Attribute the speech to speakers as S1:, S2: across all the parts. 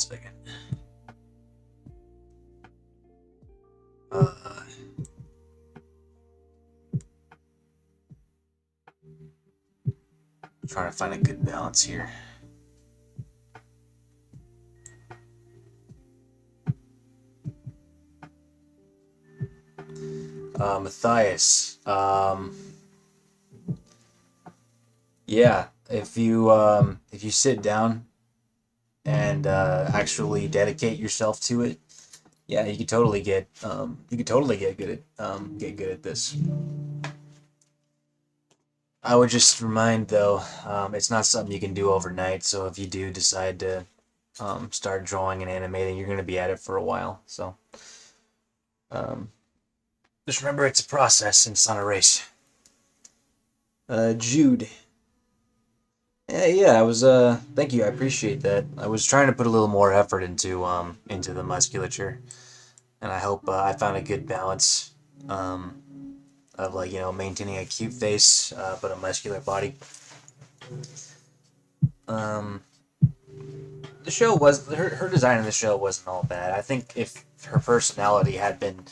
S1: second. Trying to find a good balance here. Matthias. Yeah, if you sit down and actually dedicate yourself to it, yeah, you could totally get get good at this. I would just remind though, it's not something you can do overnight. So if you do decide to start drawing and animating, you're going to be at it for a while. So um, just remember, it's a process and it's not a race. Jude. Yeah, I was. Thank you. I appreciate that. I was trying to put a little more effort into the musculature, and I hope I found a good balance of like maintaining a cute face but a muscular body. Um, the show was her design in the show wasn't all bad. I think if her personality had been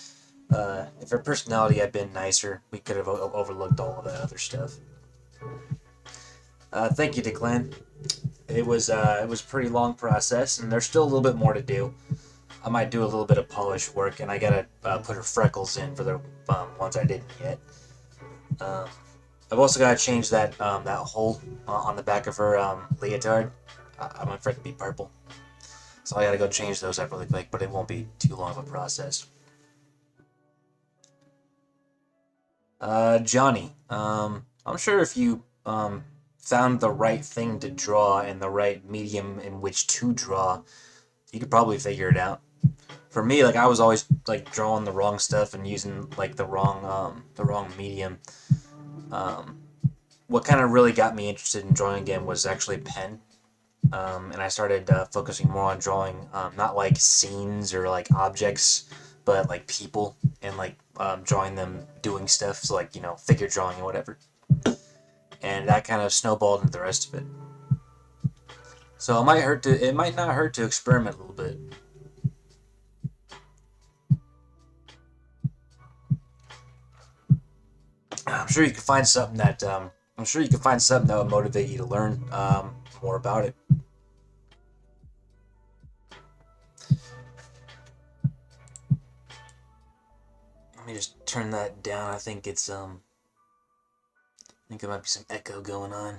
S1: nicer, we could have overlooked all of that other stuff. Thank you, Declan. It was a pretty long process, and there's still a little bit more to do. I might do a little bit of polish work, and I gotta put her freckles in for the ones I didn't yet. Um, I've also gotta change that hole on the back of her leotard. I'm afraid to be purple, so I gotta go change those up really quick. But it won't be too long of a process. Johnny, I'm sure if you found the right thing to draw and the right medium in which to draw, you could probably figure it out. For me, like I was always like drawing the wrong stuff and using like the wrong medium. Um, what kind of really got me interested in drawing again was actually pen. And I started focusing more on drawing not like scenes or like objects, but like people and like drawing them doing stuff. So like figure drawing and whatever. And that kind of snowballed into the rest of it. So it might not hurt to experiment a little bit. I'm sure you can find something that would motivate you to learn more about it. Let me just turn that down. I think there might be some echo going on.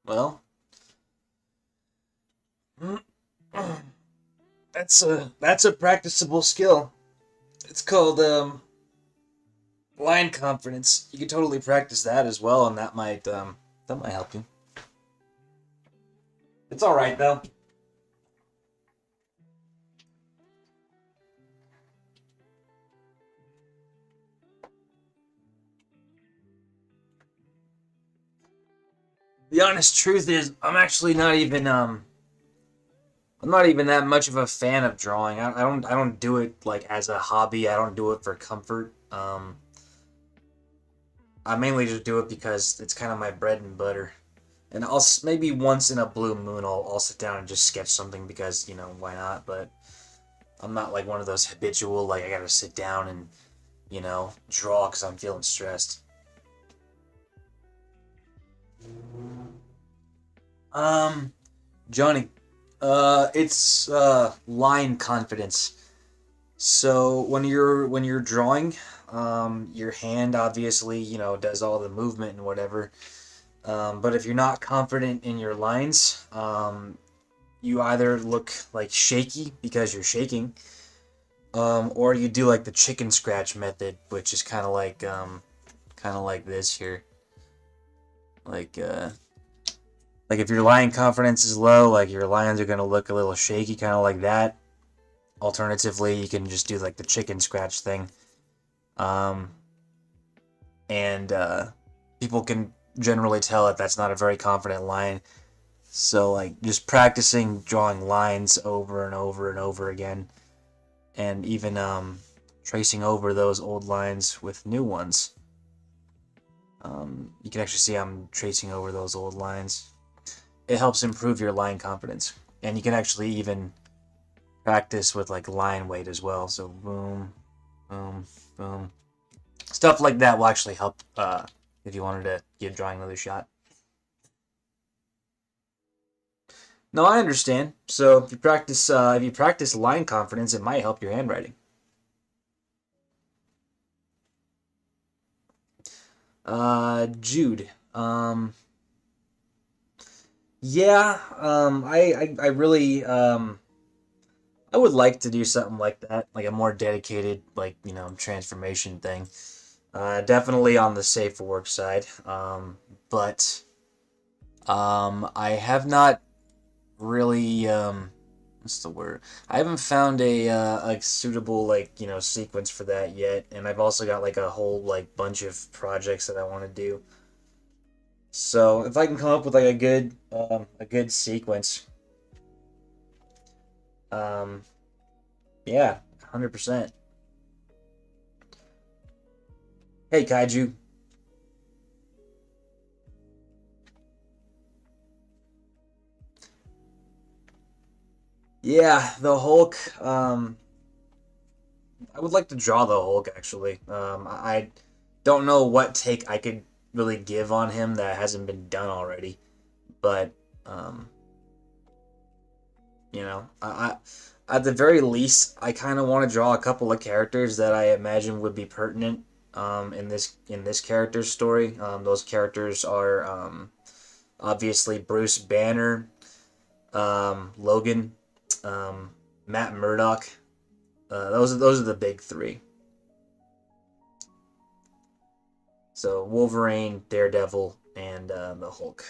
S1: Well, that's a practicable skill. It's called line confidence. You can totally practice that as well, and that might help you. It's all right though. The honest truth is, I'm not even that much of a fan of drawing. I don't do it like as a hobby. I don't do it for comfort. I mainly just do it because it's kind of my bread and butter. And maybe once in a blue moon I'll sit down and just sketch something because why not? But I'm not like one of those habitual like I gotta sit down and draw because I'm feeling stressed. Um, Johnny, it's line confidence. So when you're drawing, your hand obviously does all the movement and whatever. But if you're not confident in your lines, you either look like shaky because you're shaking, or you do like the chicken scratch method, which is kind of like this here, like like if your line confidence is low, like your lines are gonna look a little shaky, kind of like that. Alternatively, you can just do like the chicken scratch thing, um, and people can generally tell that that's not a very confident line. So like just practicing drawing lines over and over and over again, and even tracing over those old lines with new ones. You can actually see I'm tracing over those old lines. It helps improve your line confidence, and you can actually even practice with like line weight as well. So boom, boom, boom, stuff like that will actually help if you wanted to give drawing another shot. No, I understand. So if you practice line confidence, it might help your handwriting. Jude. Yeah. I really I would like to do something like that, like a more dedicated, like transformation thing. Definitely on the safe for work side. But I have not really what's the word? I haven't found a suitable sequence for that yet, and I've also got like a whole like bunch of projects that I want to do. So if I can come up with like a good sequence, um, yeah, 100%. Hey Kaiju, yeah, the Hulk. I would like to draw the Hulk actually. I don't know what take I could really give on him that hasn't been done already, but um, at the very least, I kind of want to draw a couple of characters that I imagine would be pertinent in this character's story. Those characters are obviously Bruce Banner, Logan, um, Matt Murdock. Those are the big three. So Wolverine, Daredevil, and the Hulk.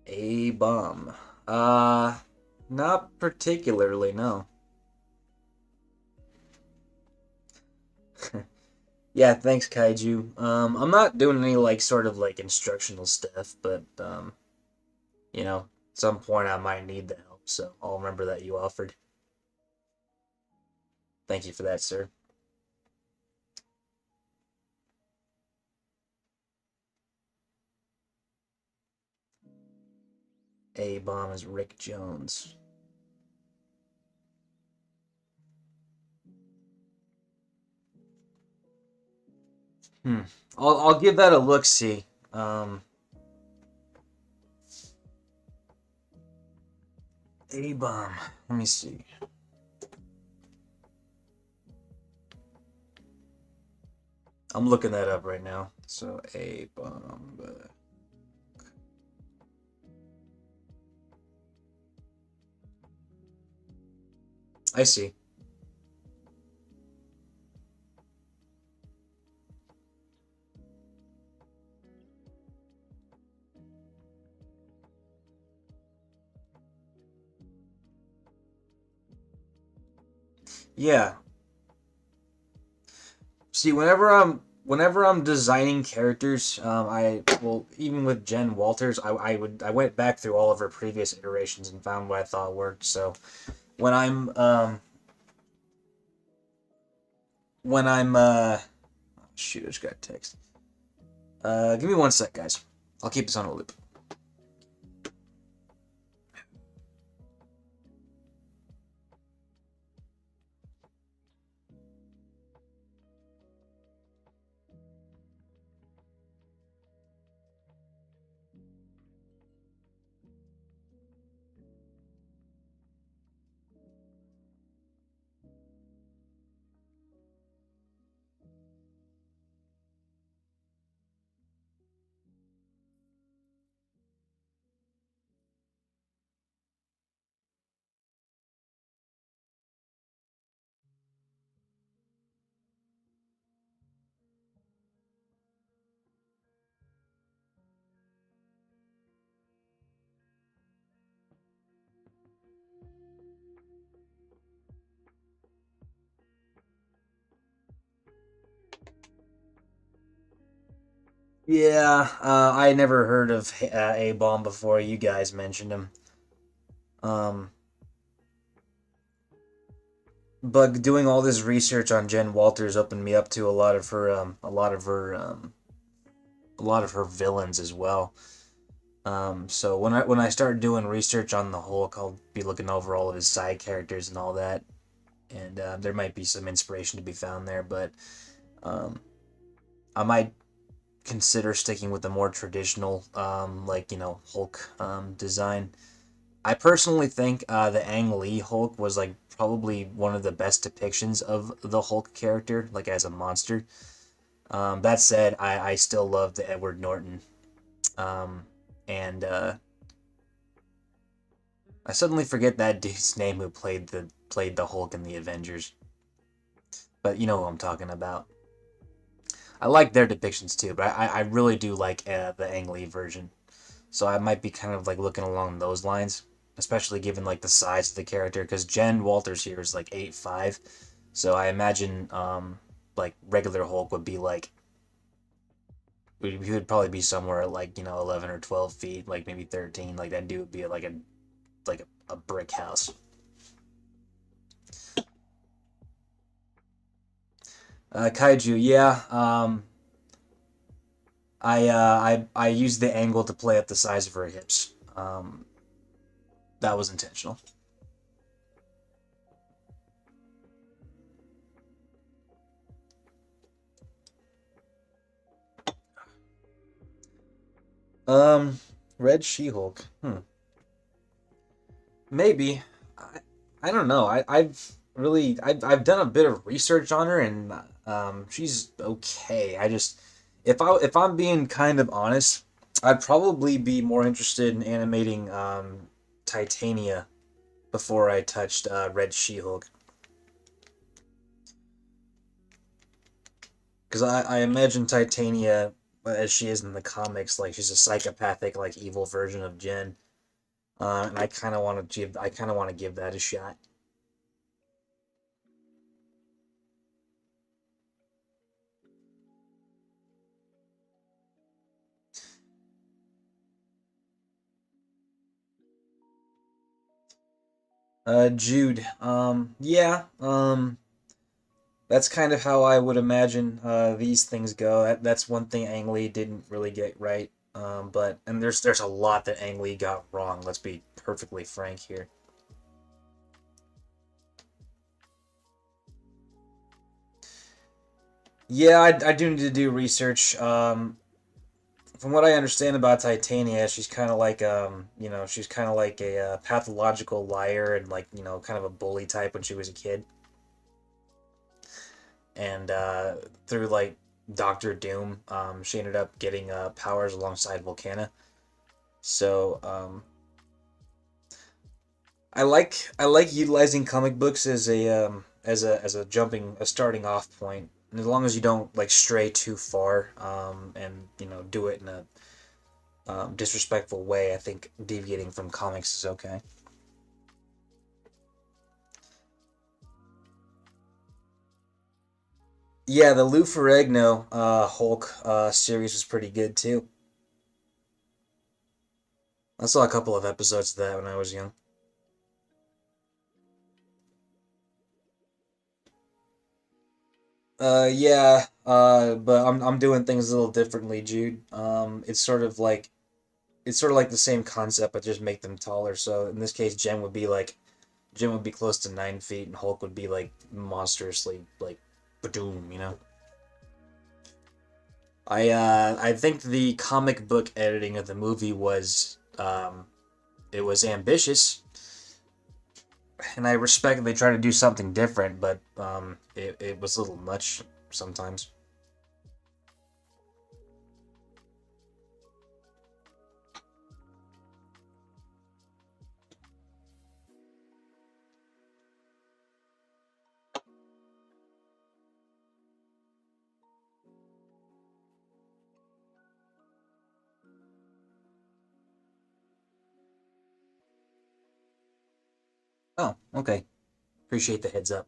S1: A bomb. Uh, Not particularly. No. Yeah, thanks, Kaiju. I'm not doing any like sort of like instructional stuff, but at some point I might need the help, so I'll remember that you offered. Thank you for that, sir. A bomb is Rick Jones. Hmm. I'll give that a look. See. A bomb. Let me see. I'm looking that up right now. So a bomb. I see. Yeah. See, whenever I'm designing characters, I well even with Jen Walters, I went back through all of her previous iterations and found what I thought worked. So when I'm when I'm shoot, I just got a text. Give me one sec, guys. I'll keep this on a loop. Yeah, I never heard of A-Bomb before you guys mentioned him. Um, but doing all this research on Jen Walters opened me up to a lot of her villains as well. So when I start doing research on the Hulk, I'll be looking over all of his side characters and all that, and there might be some inspiration to be found there. But um, I might consider sticking with the more traditional, like Hulk design. I personally think the Ang Lee Hulk was like probably one of the best depictions of the Hulk character, like as a monster. That said, I still love the Edward Norton. Um, and I suddenly forget that dude's name who played the Hulk in the Avengers. But you know who I'm talking about. I like their depictions too, but I really do like the Ang Lee version. So I might be kind of like looking along those lines, especially given like the size of the character, because Jen Walters here is like 8'5", so I imagine like regular Hulk would be like he would probably be somewhere at like 11 or 12 feet, like maybe 13. Like that dude would be like a brick house. Kaiju, yeah. I used the angle to play up the size of her hips. That was intentional. Um, Red She-Hulk. Maybe. I, I don't know. I've done a bit of research on her, and she's okay. I just if I'm being kind of honest, I'd probably be more interested in animating Titania before I touched Red She-Hulk, because I imagine Titania as she is in the comics, like she's a psychopathic, like evil version of Jen, and I kind of want to give that a shot. Jude. Yeah. That's kind of how I would imagine these things go. That's one thing Ang Lee didn't really get right. But and there's a lot that Ang Lee got wrong. Let's be perfectly frank here. Yeah, I do need to do research. From what I understand about Titania, she's kind of like she's kind of like a pathological liar and like kind of a bully type when she was a kid. And through like Doctor Doom, she ended up getting powers alongside Volcana. So I like utilizing comic books as a starting off point. And as long as you don't like stray too far and do it in a disrespectful way, I think deviating from comics is okay. Yeah, the Lou Ferrigno Hulk series was pretty good too. I saw a couple of episodes of that when I was young. Yeah, but I'm doing things a little differently, Jude. It's sort of like the same concept, but just make them taller. So in this case, Jen would be close to 9 feet, and Hulk would be like monstrously like, boom, you know. I think the comic book editing of the movie was it was ambitious, and I respect they try to do something different, but it was a little much sometimes. Oh, okay. Appreciate the heads up.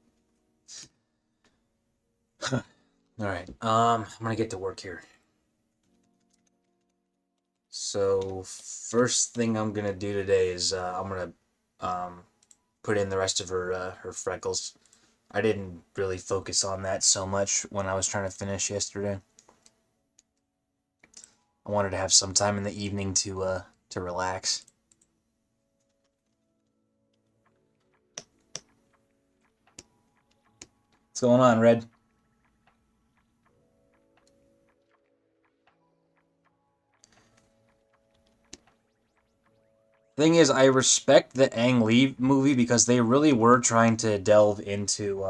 S1: All right. I'm gonna get to work here. So first thing I'm gonna do today is I'm gonna put in the rest of her freckles. I didn't really focus on that so much when I was trying to finish yesterday. I wanted to have some time in the evening to relax. What's going on, Red? Thing is, I respect the Ang Lee movie because they really were trying to delve into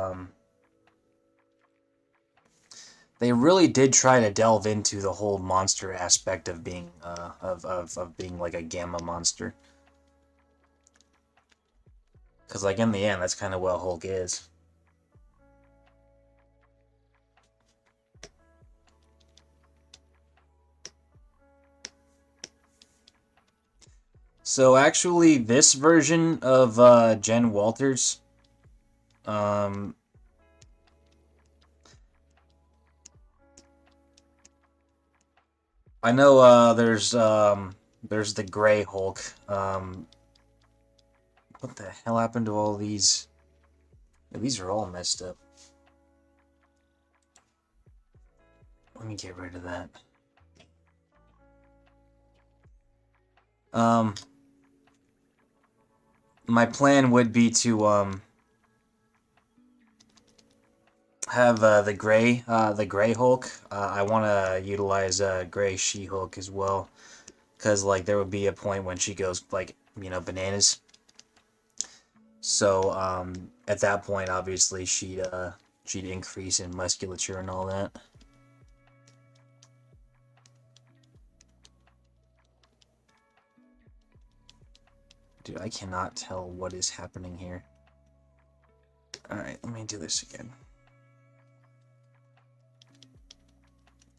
S1: they really did try to delve into the whole monster aspect of being of being like a gamma monster. Because like in the end, that's kind of what Hulk is. So actually, this version of Jen Walters, um, I know there's the Gray Hulk. What the hell happened to all these? These are all messed up. Let me get rid of that. Um, my plan would be to have the gray Hulk. I want to utilize gray She-Hulk as well, because like there would be a point when she goes like bananas. So at that point, obviously she'd increase in musculature and all that. Dude, I cannot tell what is happening here. Alright, let me do this again.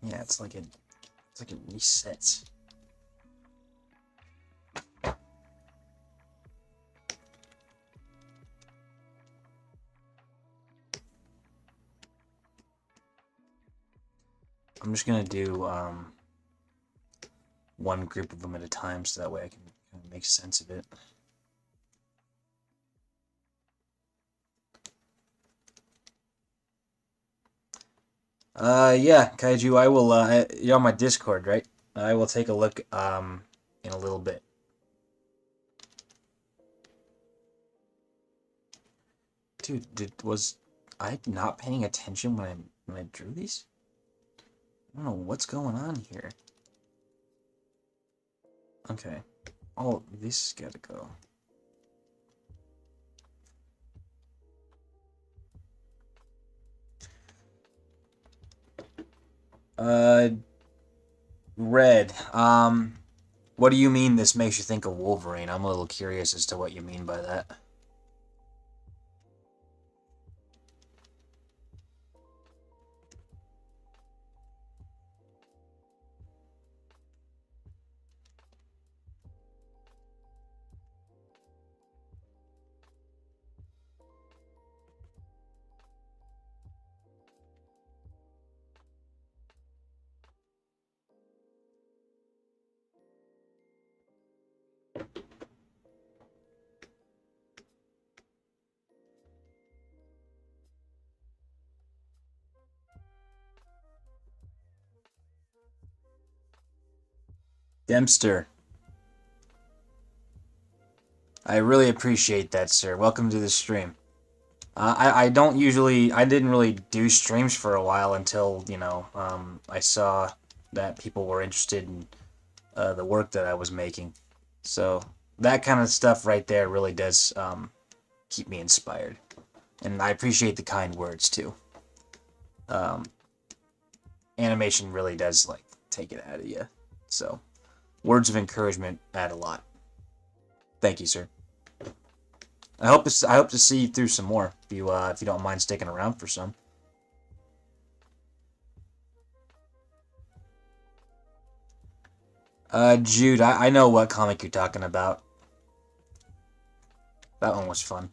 S1: Yeah, it's like it resets. I'm just gonna do one group of them at a time so that way I can kind of make sense of it. Yeah, Kaiju, I will, you're on my Discord, right? I will take a look, in a little bit. Dude, was I not paying attention when I drew these? I don't know what's going on here. Okay. Oh, this has gotta go. Red. What do you mean this makes you think of Wolverine? I'm a little curious as to what you mean by that. Dempster. I really appreciate that, sir. Welcome to the stream. I didn't really do streams for a while until, I saw that people were interested in the work that I was making. So that kind of stuff right there really does keep me inspired. And I appreciate the kind words, too. Animation really does, like, take it out of you. So, words of encouragement add a lot. Thank you, sir. I hope to see you through some more if you don't mind sticking around for some. Jude, I know what comic you're talking about. That one was fun.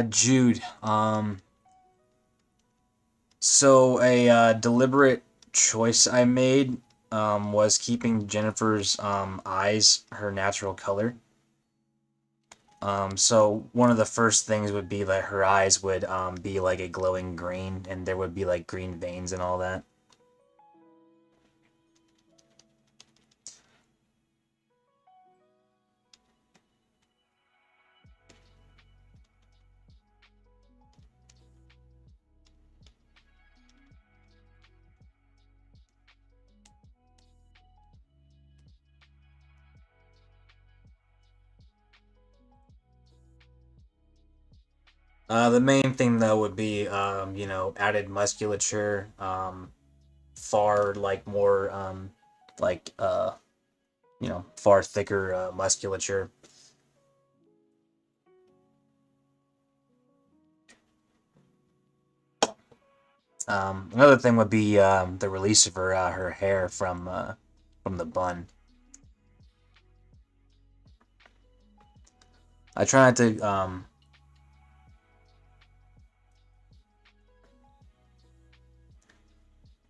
S1: Jude. So a deliberate choice I made was keeping Jennifer's eyes her natural color. So one of the first things would be that her eyes would be like a glowing green, and there would be like green veins and all that. The main thing though would be added musculature, far like more like far thicker musculature. Another thing would be the release of her hair from the bun. I try not to.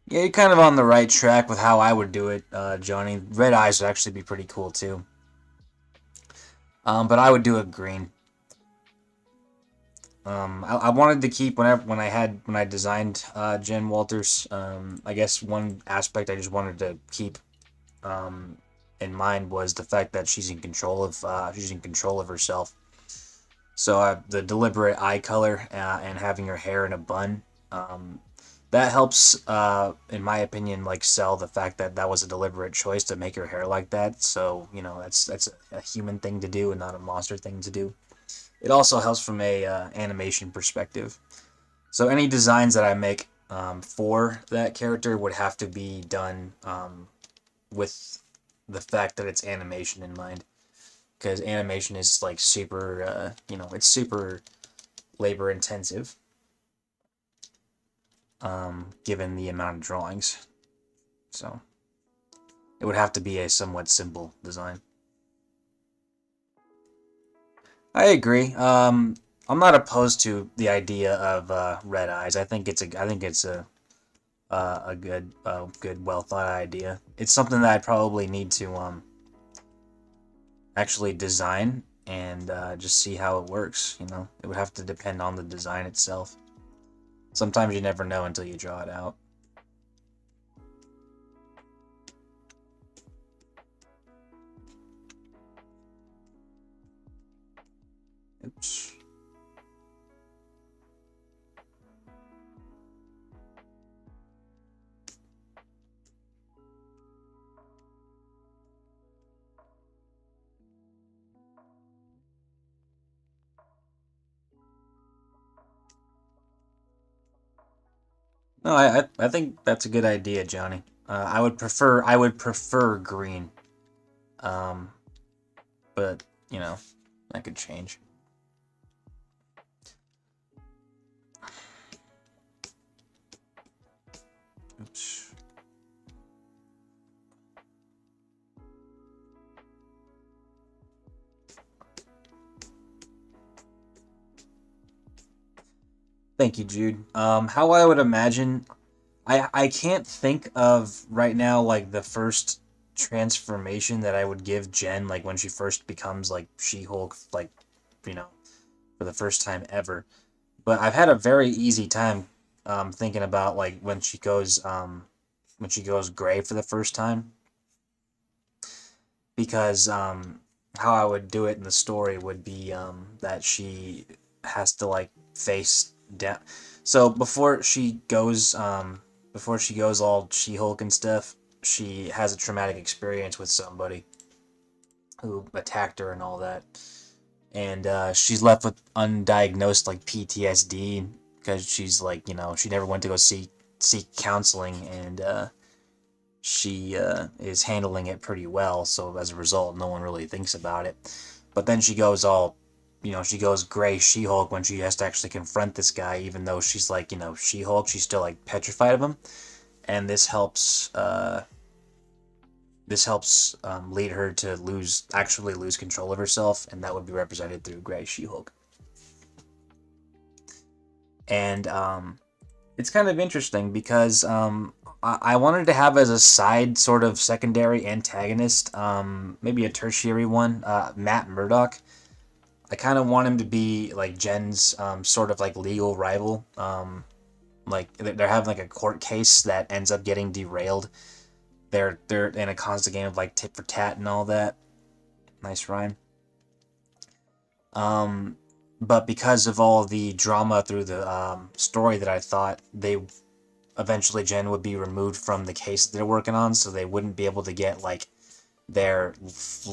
S1: Yeah, you're kind of on the right track with how I would do it, Johnny. Red eyes would actually be pretty cool too. But I would do it green. I wanted to keep when I designed Jen Walters. I guess one aspect I just wanted to keep um, in mind was the fact that she's in control of herself. So the deliberate eye color and having her hair in a bun, that helps, in my opinion, like sell the fact that that was a deliberate choice to make her hair like that. So that's a human thing to do and not a monster thing to do. It also helps from a animation perspective. So any designs that I make for that character would have to be done with the fact that it's animation in mind, because animation is like super, it's super labor intensive, given the amount of drawings. So it would have to be a somewhat simple design. I agree. I'm not opposed to the idea of red eyes. I think it's a good, well thought idea. It's something that I probably need to actually design and just see how it works. It would have to depend on the design itself. Sometimes you never know until you draw it out. Oops. No, I think that's a good idea, Johnny. I would prefer green. Um, but that could change. Oops. Thank you, Jude. How I would imagine, I can't think of right now like the first transformation that I would give Jen, like when she first becomes like She-Hulk, like you know, for the first time ever. But I've had a very easy time thinking about like when she goes gray for the first time, because how I would do it in the story would be that she has to like face down. So before she goes all She-Hulk and stuff, she has a traumatic experience with somebody who attacked her and all that, and she's left with undiagnosed like PTSD because she's like she never went to go seek counseling, and she is handling it pretty well. So as a result, no one really thinks about it. But then she goes all, she goes gray She-Hulk when she has to actually confront this guy, even though she's like, She-Hulk, she's still like petrified of him. And this helps lead her to actually lose control of herself, and that would be represented through gray She-Hulk. And it's kind of interesting because I wanted to have as a side sort of secondary antagonist, maybe a tertiary one, Matt Murdock. I kind of want him to be like Jen's sort of like legal rival. Like they're having like a court case that ends up getting derailed. They're in a constant game of like tit for tat and all that. Nice rhyme. Um, but because of all the drama through the story that I thought they eventually Jen would be removed from the case that they're working on, so they wouldn't be able to get like their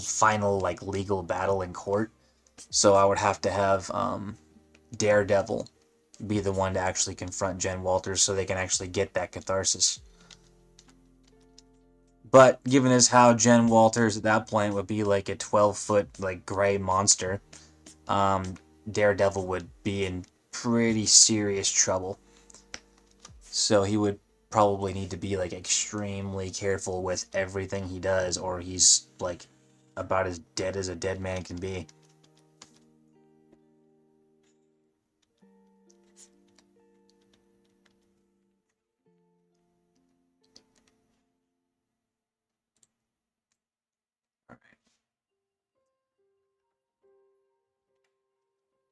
S1: final like legal battle in court. So I would have to have Daredevil be the one to actually confront Jen Walters, so they can actually get that catharsis. But given as how Jen Walters at that point would be like a 12-foot like gray monster, um, Daredevil would be in pretty serious trouble. So he would probably need to be like extremely careful with everything he does, or he's like about as dead as a dead man can be.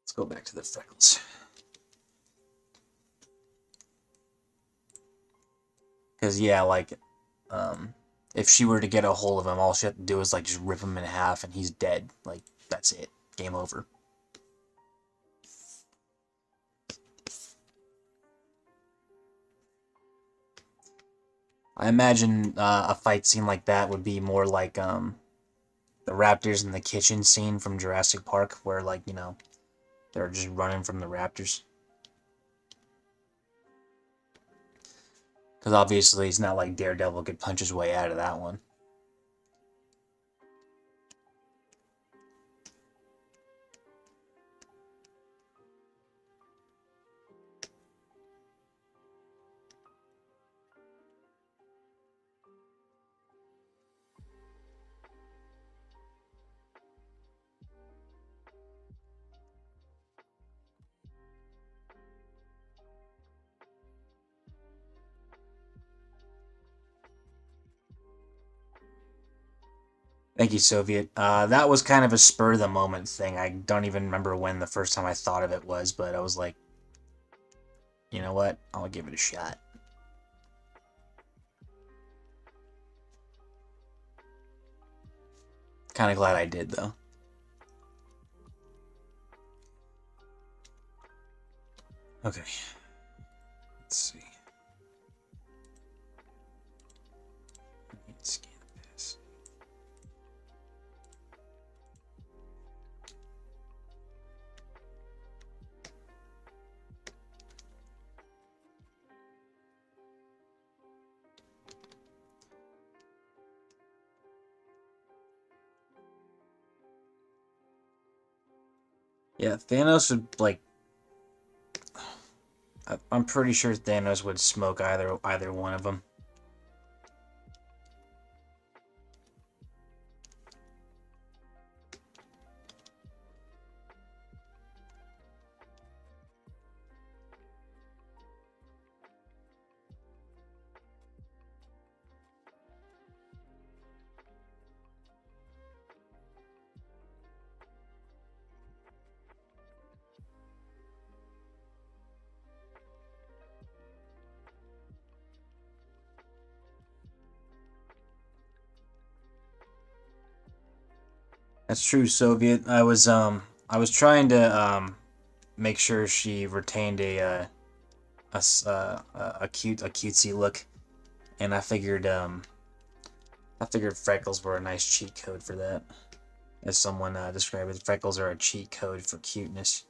S1: Let's go back to the freckles. Because yeah, like if she were to get a hold of him, all she had to do is like just rip him in half, and he's dead. Like that's it, game over. I imagine a fight scene like that would be more like the raptors in the kitchen scene from Jurassic Park, where like they're just running from the raptors. Because obviously it's not like Daredevil could punch his way out of that one. Thank you, Soviet. That was kind of a spur of the moment thing. I don't even remember when the first time I thought of it was, but I was like, you know what? I'll give it a shot. Kind of glad I did, though. Okay. Let's see. Scan this. Yeah, Thanos would like. I'm pretty sure Thanos would smoke either one of them. That's true, Soviet. I was trying to make sure she retained a cutesy look, and I figured freckles were a nice cheat code for that. As someone described it, freckles are a cheat code for cuteness.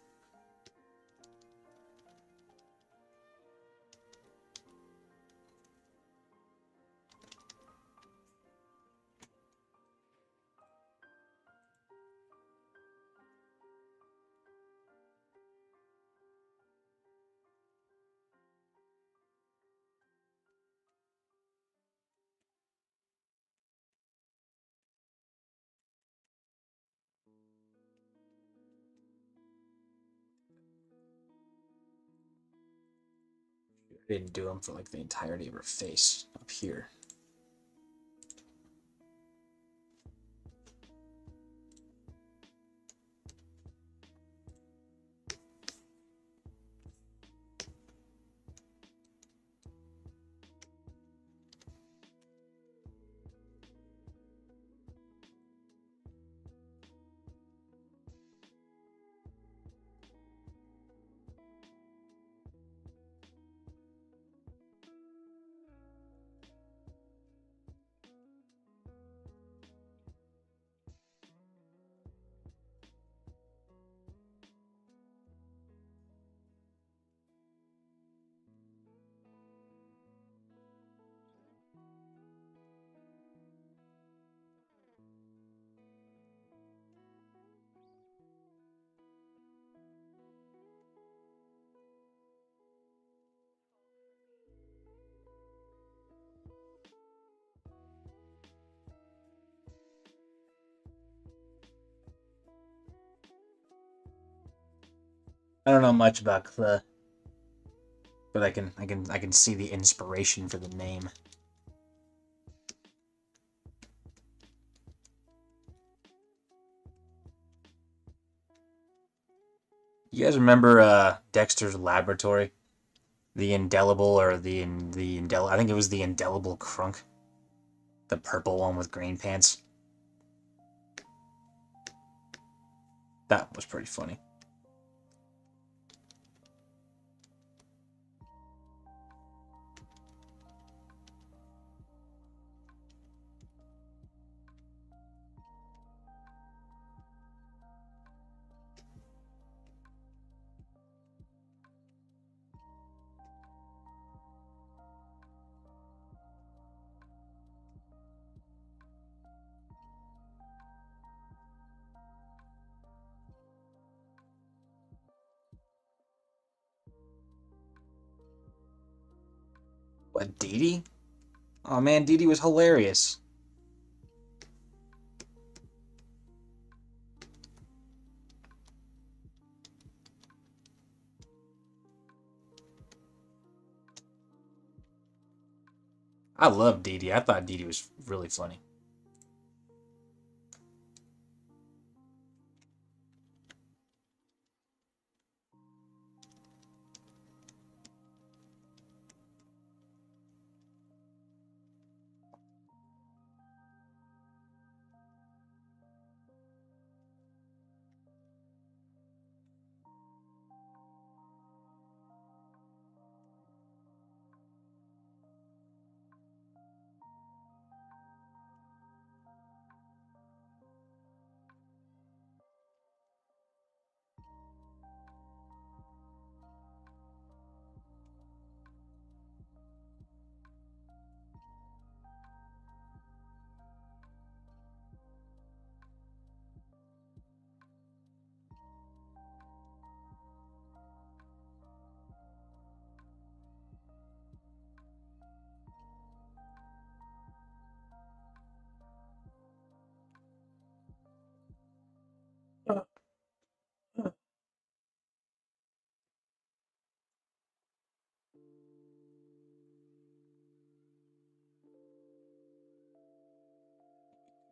S1: didn't do them for like the entirety of her face up here. I don't know much about Clef, but I can see the inspiration for the name. You guys remember Dexter's Laboratory? The indelible or the indel I think it was the indelible crunk. The purple one with green pants. That was pretty funny. What, Dee Dee? Oh man, Dee Dee was hilarious. I love Dee Dee. I thought Dee Dee was really funny.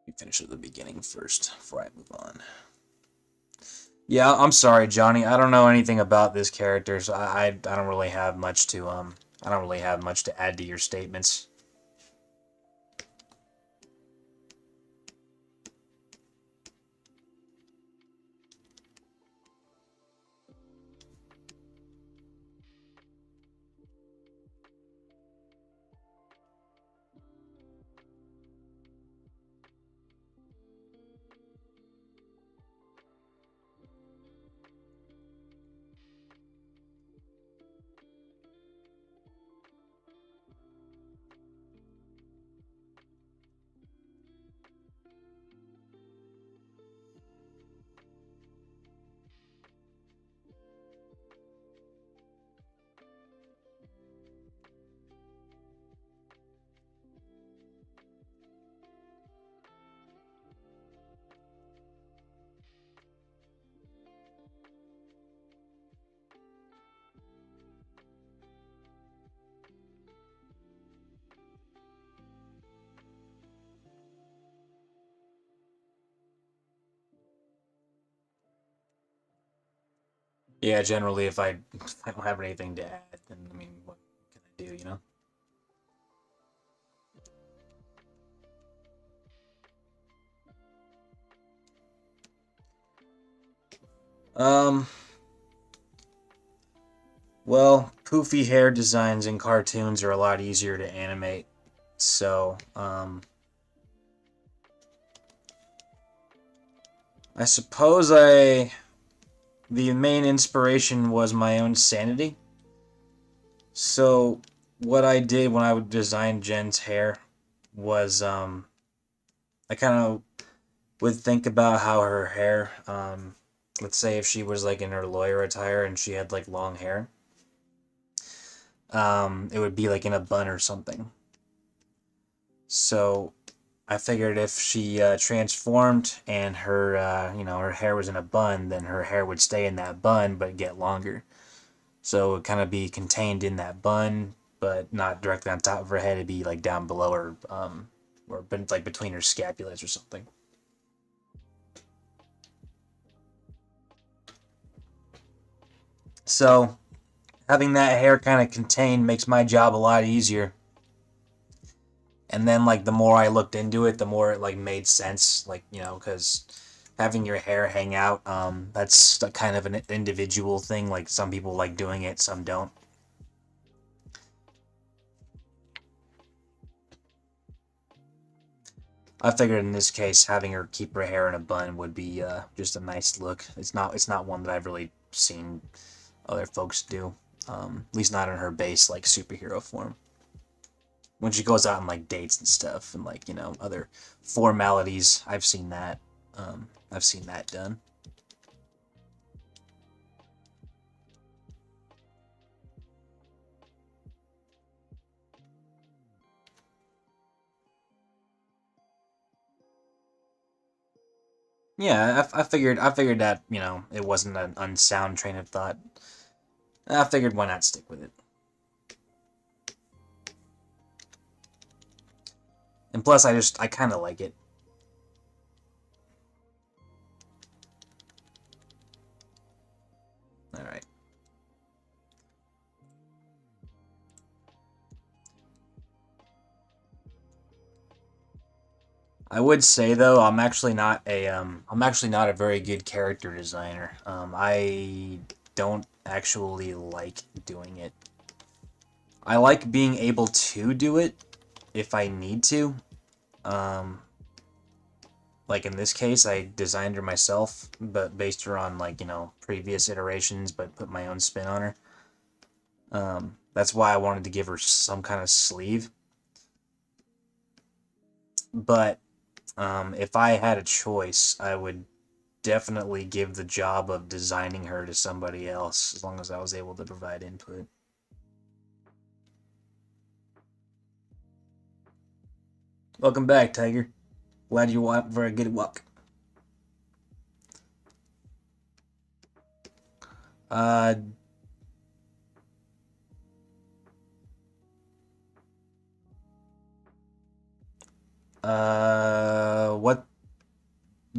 S1: Let me finish at the beginning first before I move on. Yeah, I'm sorry, Johnny. I don't know anything about this character, so I don't really have much to I don't really have much to add to your statements. Yeah, generally, if I don't have anything to add, then I mean, what can I do, you know? Um, well, poofy hair designs in cartoons are a lot easier to animate. So, I suppose the main inspiration was my own sanity. So, what I did when I would design Jen's hair was, I kind of would think about how her hair, let's say if she was like in her lawyer attire and she had like long hair, it would be like in a bun or something. So I figured if she transformed and her, her hair was in a bun, then her hair would stay in that bun but get longer. So it would kind of be contained in that bun, but not directly on top of her head. It'd be like down below her, like between her scapulas or something. So having that hair kind of contained makes my job a lot easier. And then like the more I looked into it, the more it like made sense. Like because having your hair hang out, that's a kind of an individual thing. Like some people like doing it, some don't. I figured in this case, having her keep her hair in a bun would be just a nice look. It's not one that I've really seen other folks do. At least not in her base like superhero form. When she goes out on like dates and stuff and like other formalities, I've seen that done. Yeah, I figured that it wasn't an unsound train of thought. I figured why not stick with it. And plus, I kind of like it. All right. I would say though, I'm actually not a very good character designer. I don't actually like doing it. I like being able to do it if I need to. Um, like in this case, I designed her myself, but based her on like previous iterations, but put my own spin on her. That's why I wanted to give her some kind of sleeve. But if I had a choice, I would definitely give the job of designing her to somebody else, as long as I was able to provide input. Welcome back, Tiger. Glad you went for a good walk. Uh, what?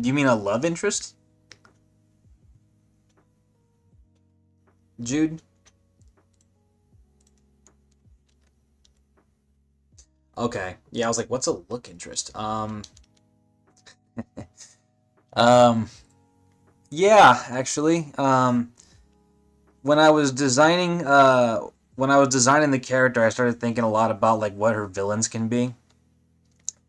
S1: Do you mean a love interest, Jude? Okay. Yeah, I was like, what's a look interest? Um, yeah, actually. When I was designing, when I was designing the character, I started thinking a lot about like what her villains can be.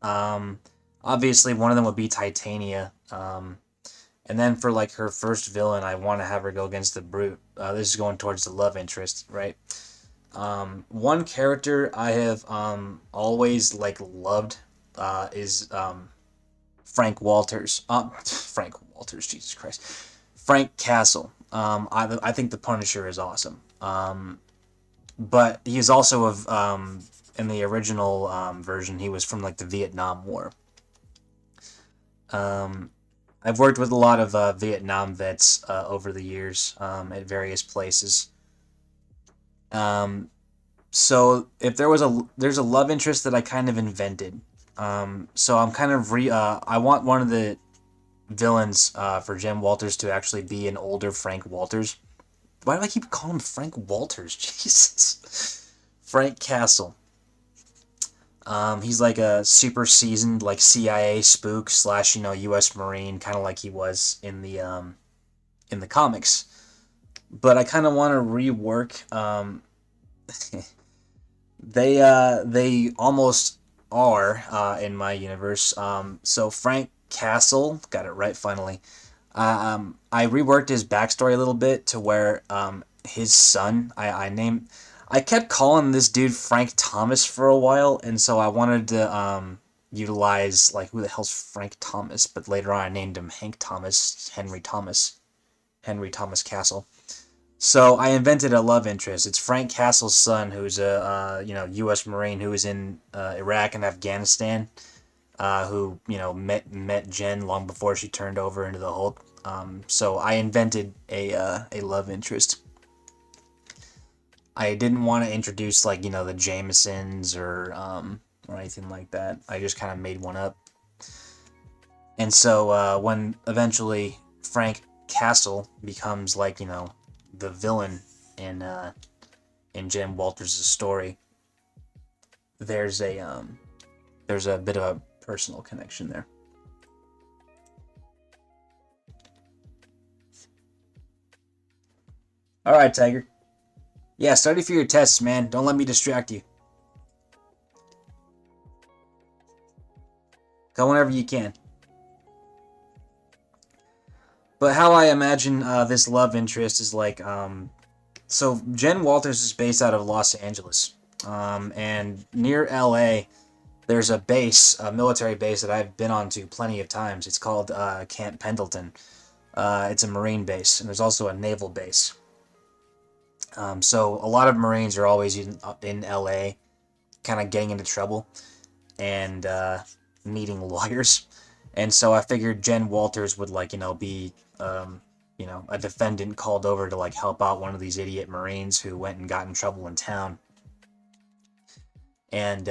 S1: Um, Obviously, one of them would be Titania. And then for like her first villain, I want to have her go against the Brute. This is going towards the love interest, right? One character I have always like loved is Frank Walters. Frank Walters, Jesus Christ, Frank Castle. I think the Punisher is awesome. But he's also of in the original version, he was from like the Vietnam War. Um, I've worked with a lot of Vietnam vets over the years at various places. Um, so if there's a love interest that I kind of invented. So I'm kind of I want one of the villains for Jen Walters to actually be an older Frank Walters. Why do I keep calling him Frank Walters? Jesus. Frank Castle. He's like a super seasoned like CIA spook slash U.S. Marine, kind of like he was in the comics. But I kind of want to rework. They almost are in my universe. So Frank Castle got it right finally. I reworked his backstory a little bit to where his son. I kept calling this dude Frank Thomas for a while, and so I wanted to utilize like who the hell's Frank Thomas, but later on I named him Hank Thomas, Henry Thomas Castle. So I invented a love interest. It's Frank Castle's son, who's a U.S. Marine who was in Iraq and Afghanistan, who met Jen long before she turned over into the Hulk. So I invented a love interest. I didn't want to introduce like the Jamesons or anything like that. I just kind of made one up. And so when eventually Frank Castle becomes like the villain in Jen Walters' story, there's a bit of a personal connection there. All right, Tiger. Yeah, study for your tests, man. Don't let me distract you. Go whenever you can. But how I imagine this love interest is like, so Jen Walters is based out of Los Angeles, and near LA, there's a base, a military base that I've been on to plenty of times. It's called Camp Pendleton. It's a Marine base, and there's also a naval base. So a lot of Marines are always in LA, kind of getting into trouble and meeting lawyers. And so I figured Jen Walters would be a defendant called over to like help out one of these idiot Marines who went and got in trouble in town. And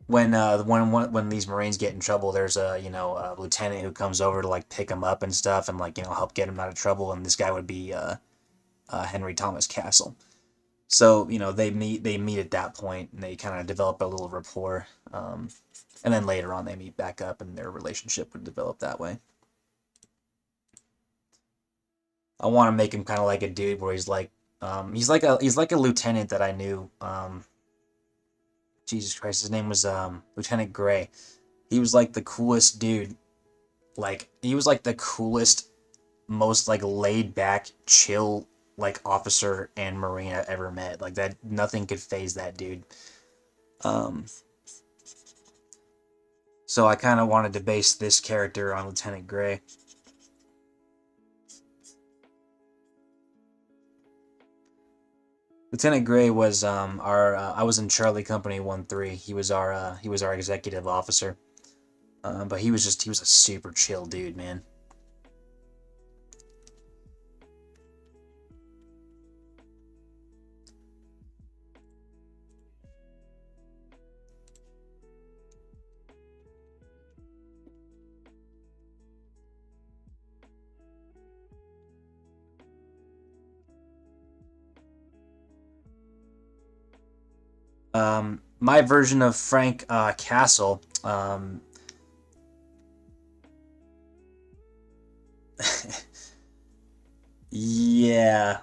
S1: when these Marines get in trouble, there's a lieutenant who comes over to like pick them up and stuff and help get them out of trouble. And this guy would be Henry Thomas Castle. So they meet at that point and they kind of develop a little rapport. And then later on they meet back up and their relationship would develop that way. I want to make him kind of like a dude where he's like a lieutenant that I knew. Jesus Christ, his name was Lieutenant Gray. He was like the coolest dude. Like he was like the coolest, most like laid back, chill like officer and Marine I've ever met. Like that, nothing could phase that dude. So I kind of wanted to base this character on Lieutenant Gray. Lieutenant Gray was our I was in Charlie Company 1-3. He was our executive officer. But he was a super chill dude, man. My version of Frank Castle, yeah,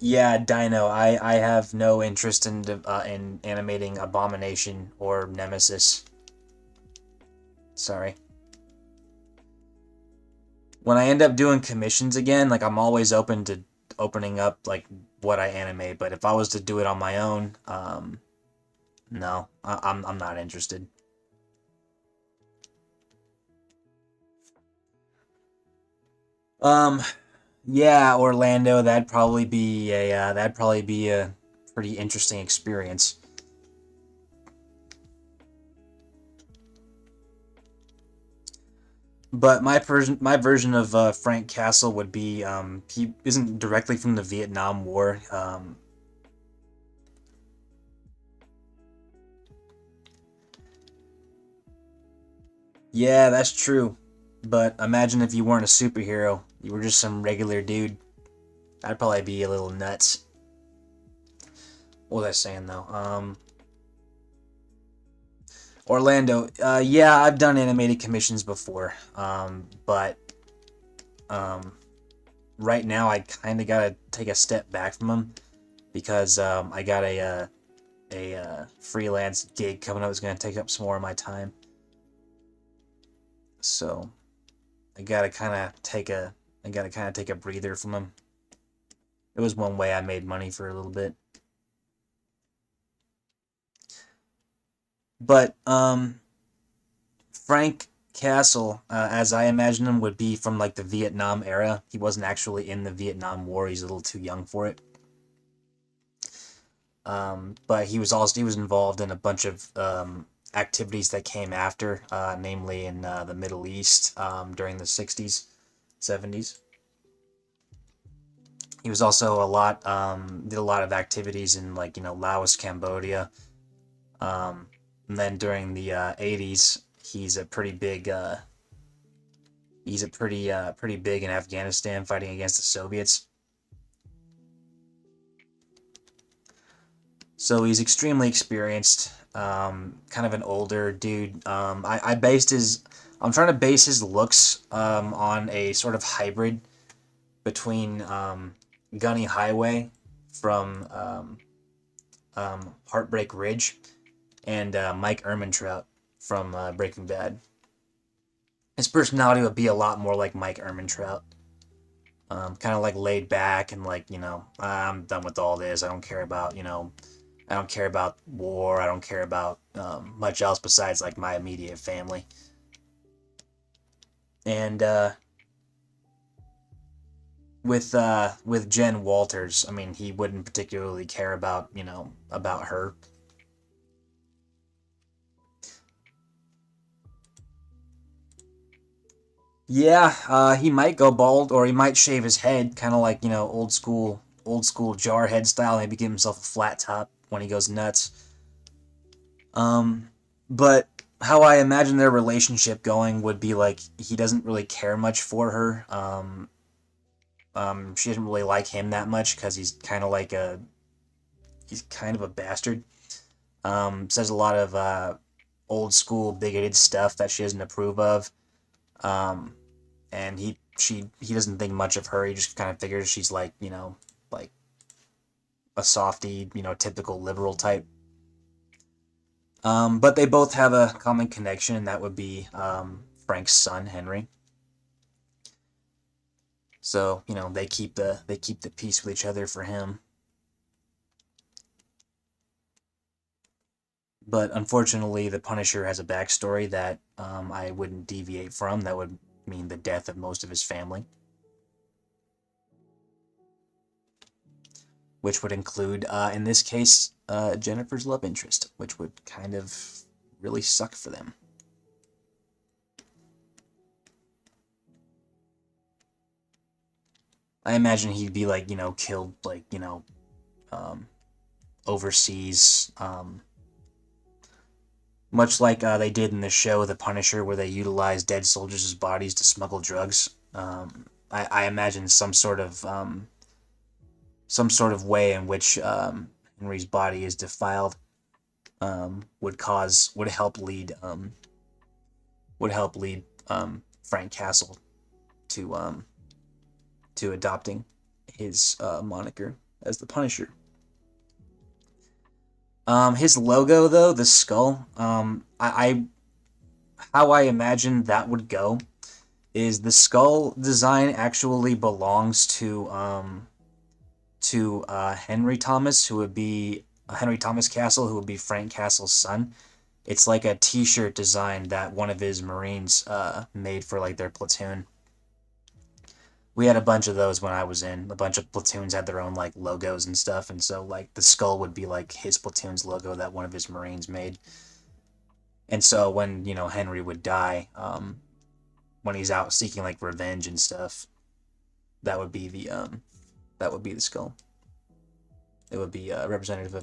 S1: yeah, Dino. I have no interest in animating Abomination or Nemesis. Sorry. When I end up doing commissions again, like I'm always open to opening up like what I animate, but if I was to do it on my own, no, I'm not interested. Um, yeah, Orlando, that'd probably be a pretty interesting experience. But my version of Frank Castle would be he isn't directly from the Vietnam War. Yeah, that's true. But imagine if you weren't a superhero, you were just some regular dude. I'd probably be a little nuts. What was I saying though? Orlando. Yeah, I've done animated commissions before. But um, right now I kind of gotta take a step back from them because I got a freelance gig coming up that's gonna take up some more of my time. So I gotta kind of take a breather from them. It was one way I made money for a little bit. But Frank Castle, as I imagine him, would be from like the Vietnam era. He wasn't actually in the Vietnam War. He's a little too young for it. But he was involved in a bunch of activities that came after, namely in the Middle East during the '60s, '70s. He was also did a lot of activities in like Laos, Cambodia. And then during the '80s, he's a pretty big in Afghanistan fighting against the Soviets. So he's extremely experienced, kind of an older dude. I'm trying to base his looks on a sort of hybrid between Gunny Highway from Heartbreak Ridge and Mike Ehrmantraut from Breaking Bad. His personality would be a lot more like Mike Ehrmantraut. Kind of like laid back and like, I'm done with all this. I don't care about war. I don't care about much else besides like my immediate family. And with Jen Walters, I mean, he wouldn't particularly care about about her. Yeah, he might go bald or he might shave his head, kind of like old school Jarhead style. Maybe give himself a flat top when he goes nuts. Um, but how I imagine their relationship going would be like he doesn't really care much for her. She doesn't really like him that much because he's kind of a bastard. Says a lot of old school bigoted stuff that she doesn't approve of. Um, and he doesn't think much of her. He just kind of figures she's like like a softy, typical liberal type. But they both have a common connection, and that would be Frank's son Henry. So they keep the peace with each other for him. But unfortunately, the Punisher has a backstory that I wouldn't deviate from. That would mean the death of most of his family, which would include, in this case, Jennifer's love interest, which would kind of really suck for them. I imagine he'd be like, killed like, um, overseas, much like they did in the show The Punisher, where they utilized dead soldiers' bodies to smuggle drugs. I imagine some sort of way in which Henry's body is defiled would cause would help lead Frank Castle to adopting his moniker as the Punisher. His logo though, the skull, I how I imagine that would go is the skull design actually belongs to Henry Thomas, who would be Henry Thomas Castle, who would be Frank Castle's son. It's like a T-shirt design that one of his Marines made for like their platoon. We had a bunch of those when I was in. A bunch of platoons had their own like logos and stuff, and so like the skull would be like his platoon's logo that one of his Marines made. And so when Henry would die, when he's out seeking like revenge and stuff, that would be the skull. It would be representative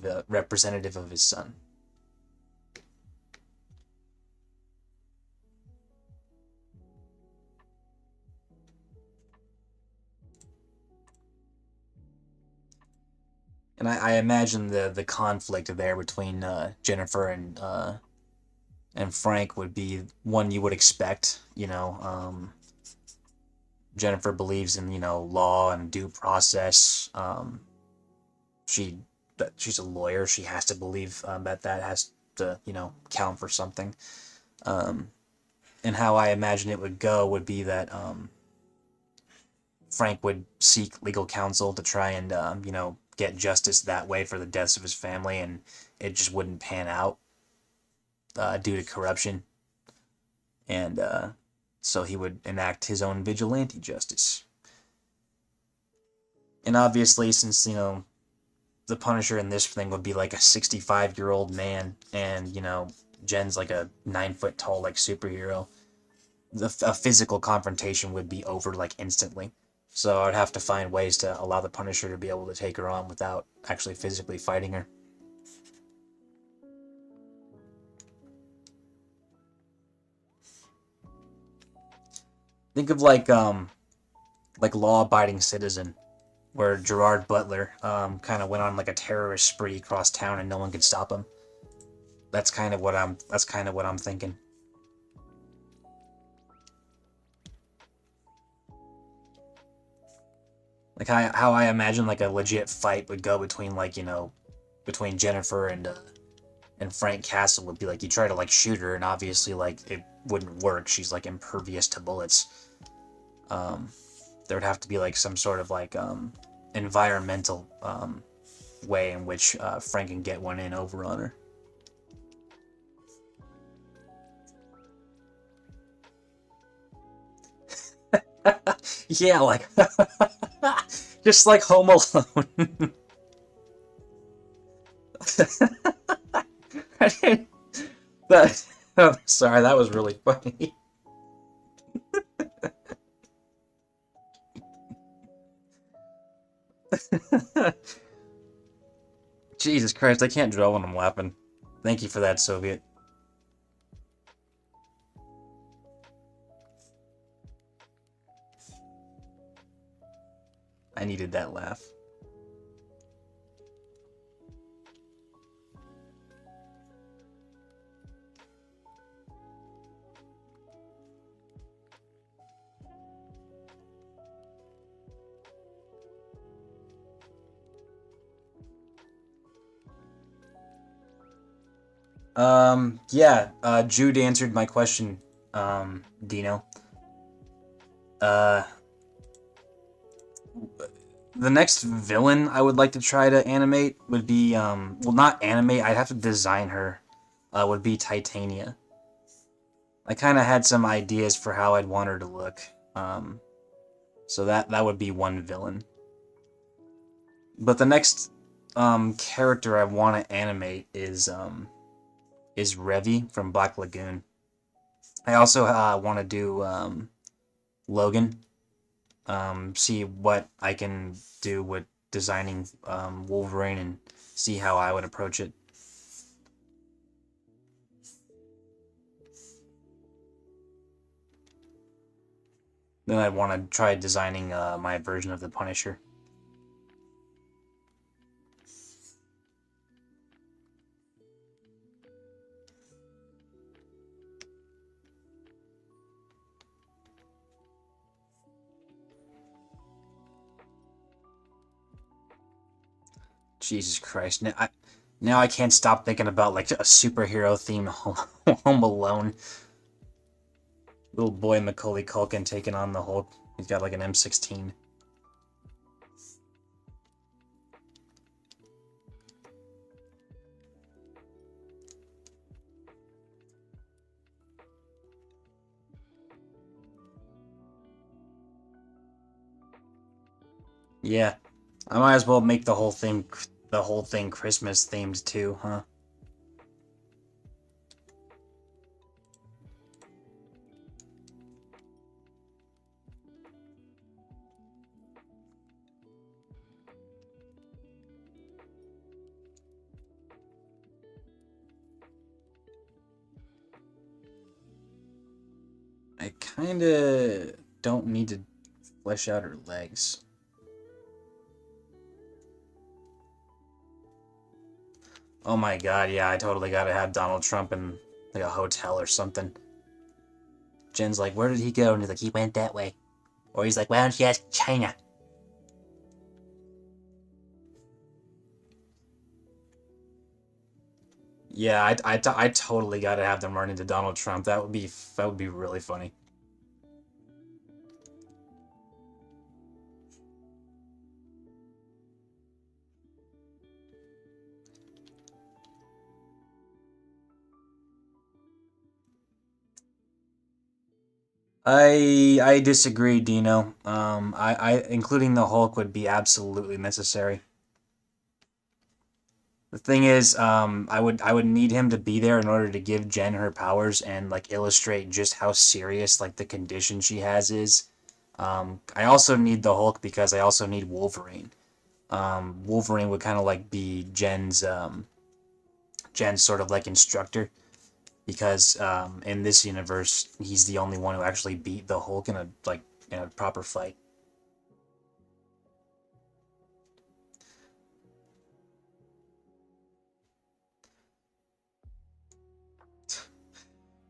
S1: of his son. And I imagine the conflict there between Jennifer and Frank would be one you would expect. Jennifer believes in law and due process. She she's a lawyer. She has to believe that has to count for something. Um, and how I imagine it would go would be that Frank would seek legal counsel to try and get justice that way for the deaths of his family, and it just wouldn't pan out due to corruption, and so he would enact his own vigilante justice. And obviously, since the Punisher in this thing would be like a 65-year-old man, and Jen's like a 9 foot tall like superhero, a physical confrontation would be over like instantly. So I'd have to find ways to allow the Punisher to be able to take her on without actually physically fighting her. Think of like Law-Abiding Citizen, where Gerard Butler kind of went on like a terrorist spree across town and no one could stop him. That's kind of what I'm thinking. Like how I imagine like a legit fight would go between between Jennifer and Frank Castle would be like you try to like shoot her and obviously like it wouldn't work. She's like impervious to bullets. There would have to be like some sort of like environmental way in which Frank can get one in over on her. Yeah, like just like Home Alone. I didn't, that, oh, sorry, that was really funny. Jesus Christ, I can't draw when I'm laughing. Thank you for that, Soviet. I needed that laugh. Yeah, Jude answered my question, Dino. Uh, the next villain I would like to try to animate would be, well, not animate, I'd have to design her, would be Titania. I kind of had some ideas for how I'd want her to look, so that would be one villain. But the next, character I want to animate is Revy from Black Lagoon. I also want to do Logan. See what I can do with designing Wolverine and see how I would approach it. Then I'd want to try designing my version of the Punisher. Jesus Christ! Now I can't stop thinking about like a superhero themed Home Alone. Little boy Macaulay Culkin taking on the Hulk. He's got like an M16. Yeah, I might as well make the whole thing Christmas themed too, huh? I kinda don't need to flesh out her legs. Oh my god, yeah, I totally gotta have Donald Trump in like a hotel or something. Jen's like, where did he go? And he's like, he went that way. Or he's like, why don't you ask China? Yeah, I totally gotta have them run into Donald Trump. That would be really funny. I disagree, Dino. I including the Hulk would be absolutely necessary. The thing is, I would need him to be there in order to give Jen her powers and like illustrate just how serious like the condition she has is. I also need the Hulk because I also need Wolverine. Wolverine would kind of like be Jen's sort of like instructor because in this universe he's the only one who actually beat the Hulk in a proper fight.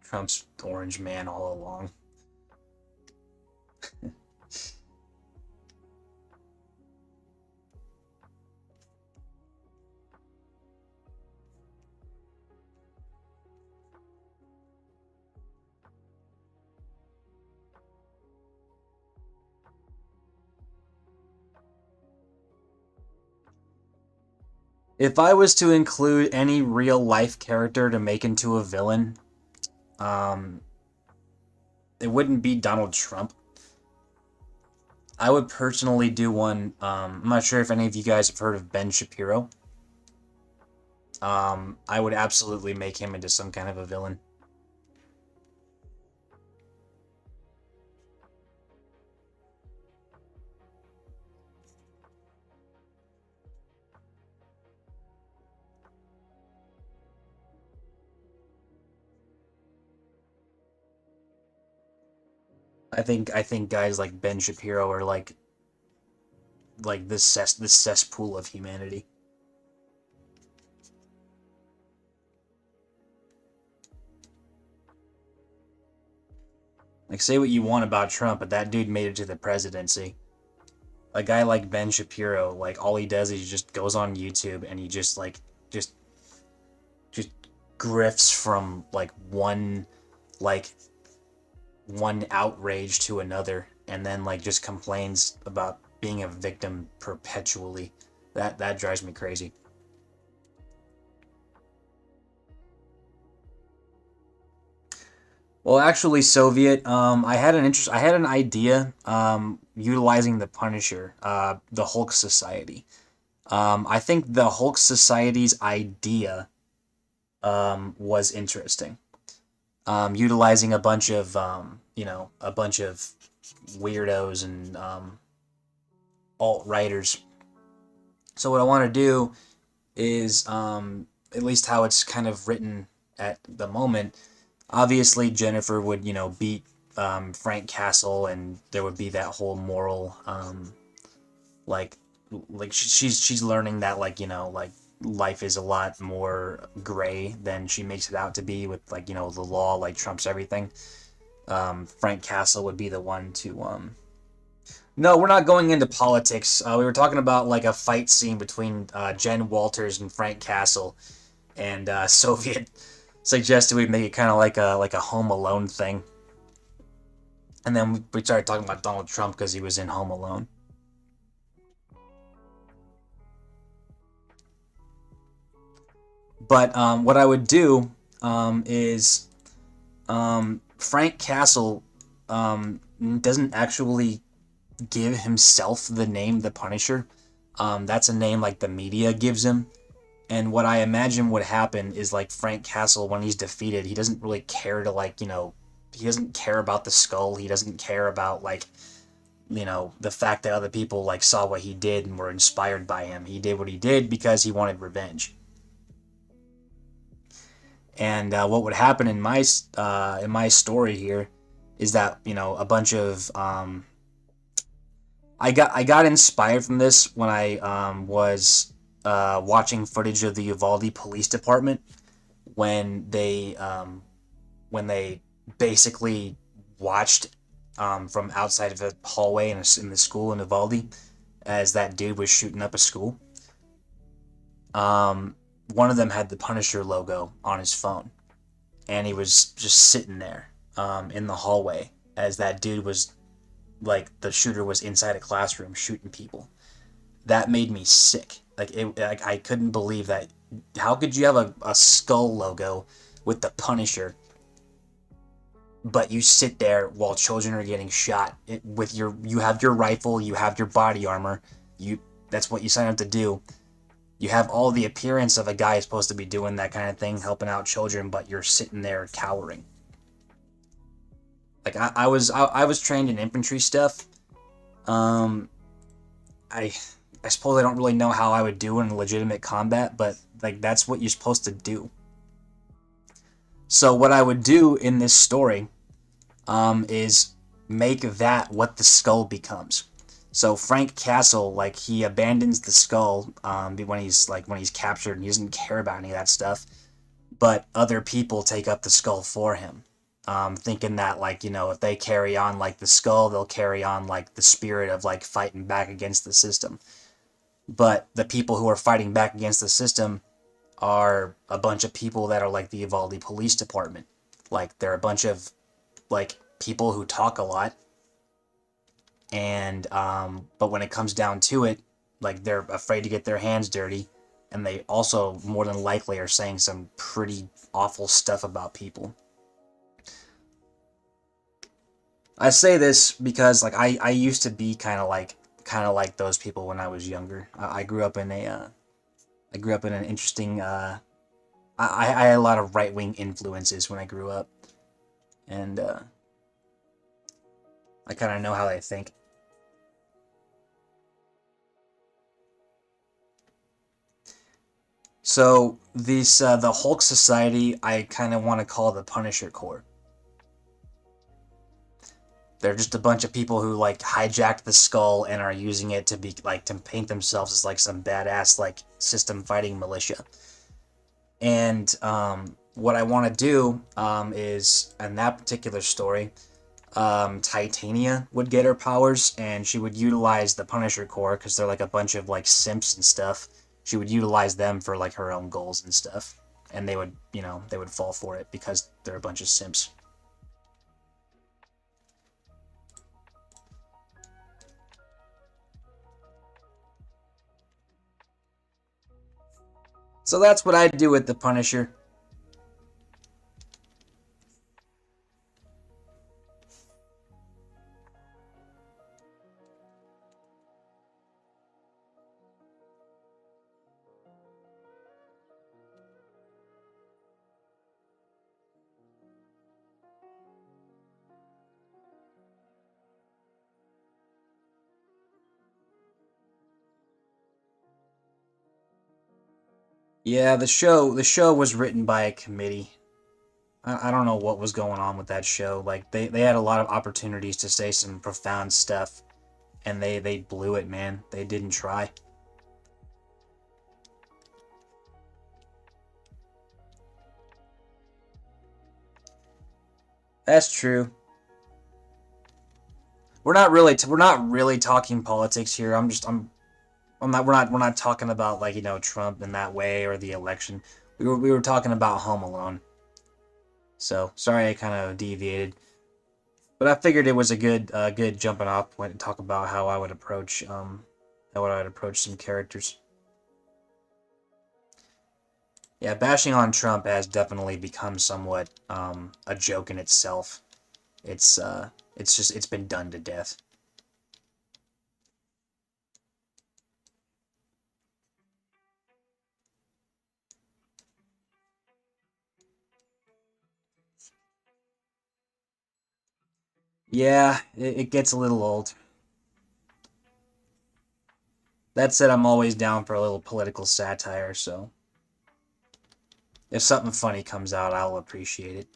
S1: Trump's Orange Man all along. If I was to include any real life character to make into a villain, um, it wouldn't be Donald Trump. I would personally do one. I'm not sure if any of you guys have heard of Ben Shapiro. I would absolutely make him into some kind of a villain. I think guys like Ben Shapiro are like this cesspool of humanity. Like say what you want about Trump, but that dude made it to the presidency. A guy like Ben Shapiro, like all he does is he just goes on YouTube and he just just grifts from like one outrage to another and then like just complains about being a victim perpetually. That drives me crazy. Well, actually, Soviet. I had an idea. Utilizing the Punisher, the Hulk Society. I think the Hulk Society's idea was interesting. Utilizing a bunch of weirdos and alt writers. So what I want to do is, at least how it's kind of written at the moment. Obviously, Jennifer would beat Frank Castle, and there would be that whole moral like she's learning that like life is a lot more gray than she makes it out to be with the law like trumps everything. Frank Castle would be the one to no, we're not going into politics. We were talking about like a fight scene between Jen Walters and Frank Castle, and Soviet suggested we make it kind of like a Home Alone thing, and then we started talking about Donald Trump because he was in Home Alone. But what I would do is Frank Castle doesn't actually give himself the name the Punisher. That's a name like the media gives him. And what I imagine would happen is like Frank Castle, when he's defeated, he doesn't really care to he doesn't care about the skull. He doesn't care about the fact that other people like saw what he did and were inspired by him. He did what he did because he wanted revenge. And what would happen in my story here is that a bunch of I got inspired from this when I was watching footage of the Uvalde Police Department when when they basically watched from outside of a hallway in the school in Uvalde as that dude was shooting up a school. One of them had the Punisher logo on his phone, and he was just sitting there in the hallway as that dude was like the shooter was inside a classroom shooting people. That made me sick. Like I couldn't believe that. How could you have a skull logo with the Punisher, but you sit there while children are getting shot with you have your rifle, you have your body armor, you that's what you sign up to do. You have all the appearance of a guy who's supposed to be doing that kind of thing, helping out children, but you're sitting there cowering. Like I was trained in infantry stuff. Um, I I suppose I don't really know how I would do in legitimate combat, but like that's what you're supposed to do. So what I would do in this story is make that what the skull becomes. So Frank Castle, like he abandons the skull when he's captured, and he doesn't care about any of that stuff. But other people take up the skull for him, thinking that like if they carry on like the skull, they'll carry on like the spirit of like fighting back against the system. But the people who are fighting back against the system are a bunch of people that are like the Uvalde Police Department. Like they're a bunch of like people who talk a lot, and but when it comes down to it, like they're afraid to get their hands dirty, and they also more than likely are saying some pretty awful stuff about people. I say this because like I used to be kind of like those people when I was younger. I grew up in a I grew up in an interesting I had a lot of right wing influences when I grew up, and I kind of know how they think. So this the Hulk Society, I kind of want to call the Punisher Corps. They're just a bunch of people who like hijacked the skull and are using it to be like to paint themselves as like some badass like system fighting militia. And what I want to do is in that particular story, Titania would get her powers, and she would utilize the Punisher Corps because they're like a bunch of like simps and stuff. She would utilize them for like her own goals and stuff, and they would they would fall for it because they're a bunch of simps. So that's what I do with the Punisher. Yeah, the show was written by a committee. I don't know what was going on with that show. Like they had a lot of opportunities to say some profound stuff, and they blew it, man. They didn't try. That's true. We're not really talking politics here. I'm not we're not talking about like Trump in that way or the election. We were talking about Home Alone. So sorry I kind of deviated, but I figured it was a good jumping off point to talk about how I would approach some characters. Yeah, bashing on Trump has definitely become somewhat a joke in itself. It's been done to death. Yeah, it gets a little old. That said, I'm always down for a little political satire, so if something funny comes out, I'll appreciate it.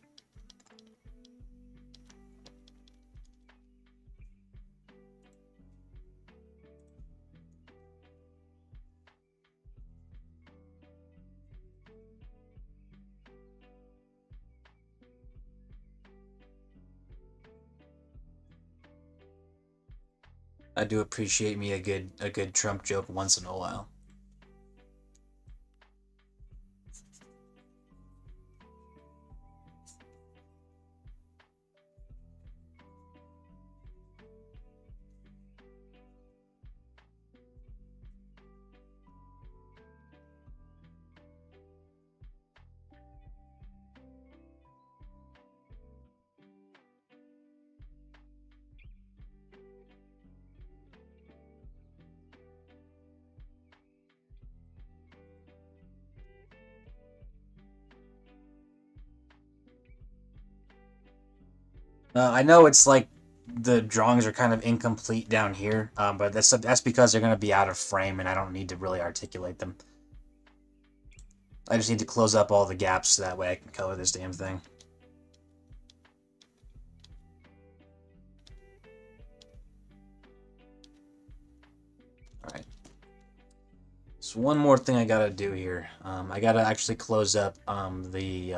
S1: I do appreciate me a good Trump joke once in a while. I know it's like the drawings are kind of incomplete down here, but that's because they're going to be out of frame, and I don't need to really articulate them. I just need to close up all the gaps so that way I can color this damn thing. Alright. So one more thing I gotta do here. I gotta actually close up the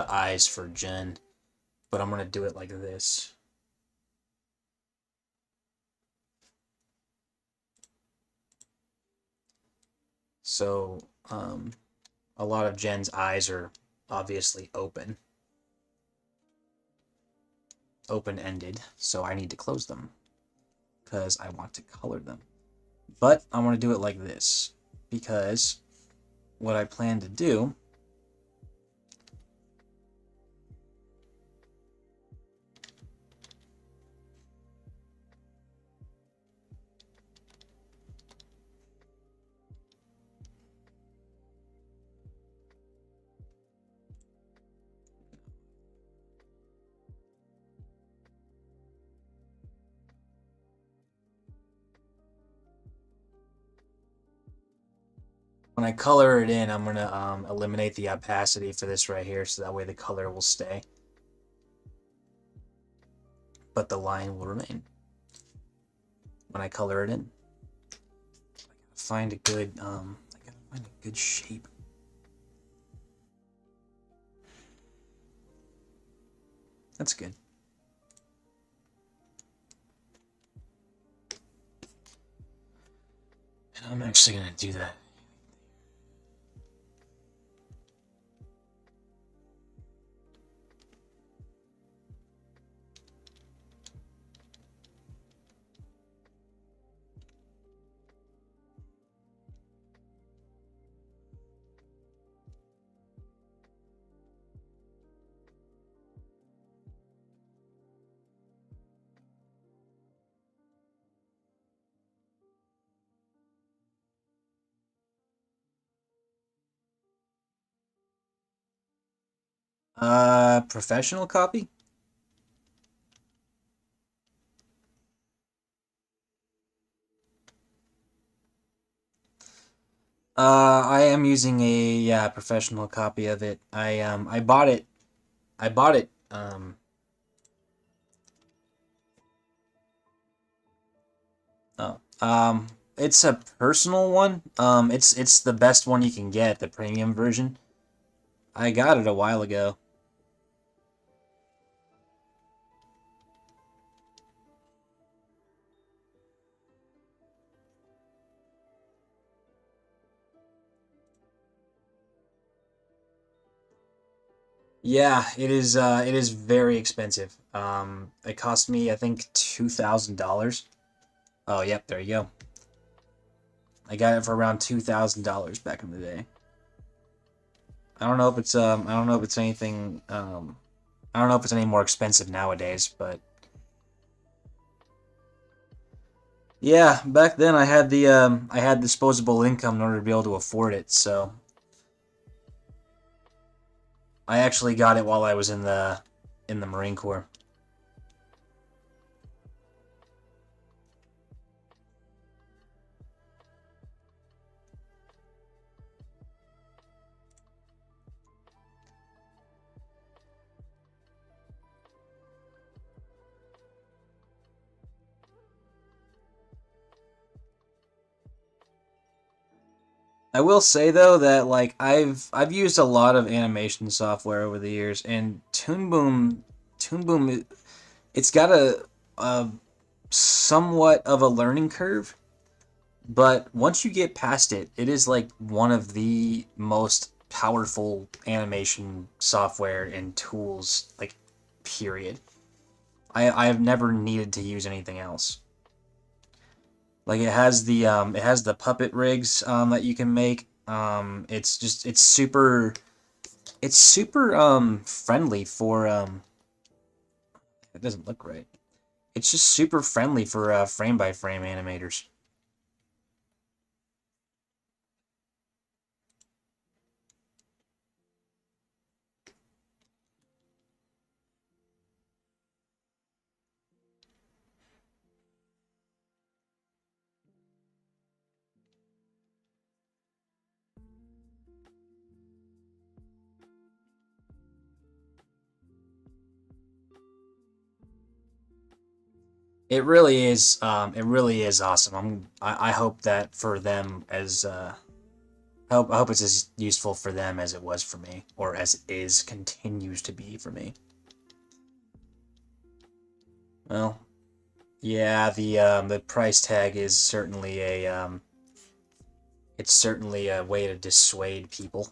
S1: eyes for Jen, but I'm gonna do it like this. So a lot of Jen's eyes are obviously open-ended, so I need to close them because I want to color them. But I want to do it like this because what I plan to do when I color it in, I'm gonna eliminate the opacity for this right here, so that way the color will stay, but the line will remain when I color it in. I gotta find a good shape. That's good. And I'm actually gonna do that. Professional copy? I am using a professional copy of it. I bought it. I bought it. Oh. It's a personal one. It's the best one you can get, the premium version. I got it a while ago. Yeah, it is. It is very expensive. It cost me, I think, $2,000. Oh, yep, there you go. I got it for around $2,000 back in the day. I don't know if it's I don't know if it's anything I don't know if it's any more expensive nowadays, but yeah, back then I had disposable income in order to be able to afford it, so I actually got it while I was in the Marine Corps. I will say though that like I've used a lot of animation software over the years, and Toon Boom, it's got a somewhat of a learning curve, but once you get past it, it is like one of the most powerful animation software and tools, like, period. I've never needed to use anything else. Like it has the puppet rigs that you can make. It's super friendly for it doesn't look right. It's just super friendly for frame by frame animators. It really is. It really is awesome. I hope that for them as I hope it's as useful for them as it was for me, or as it is continues to be for me. Well, yeah, the price tag is certainly a it's certainly a way to dissuade people.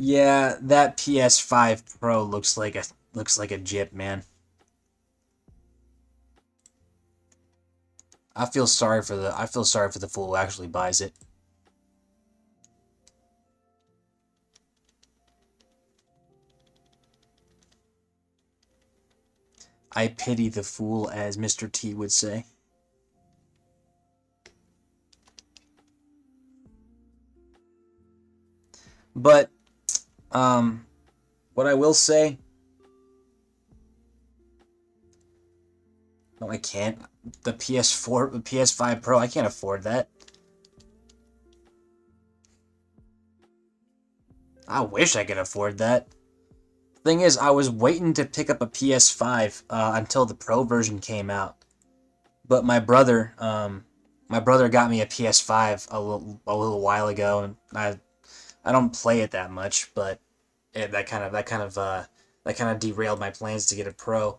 S1: Yeah, that PS5 Pro looks like a jip, man. I feel sorry for the fool who actually buys it. I pity the fool, as Mr. T would say. But um what I will say, no, I can't. The PS4, the PS5 Pro, I can't afford that. I wish I could afford that. Thing is, I was waiting to pick up a PS5 until the Pro version came out. But my brother got me a PS5 a little while ago, and I don't play it that much, but that kind of derailed my plans to get a Pro.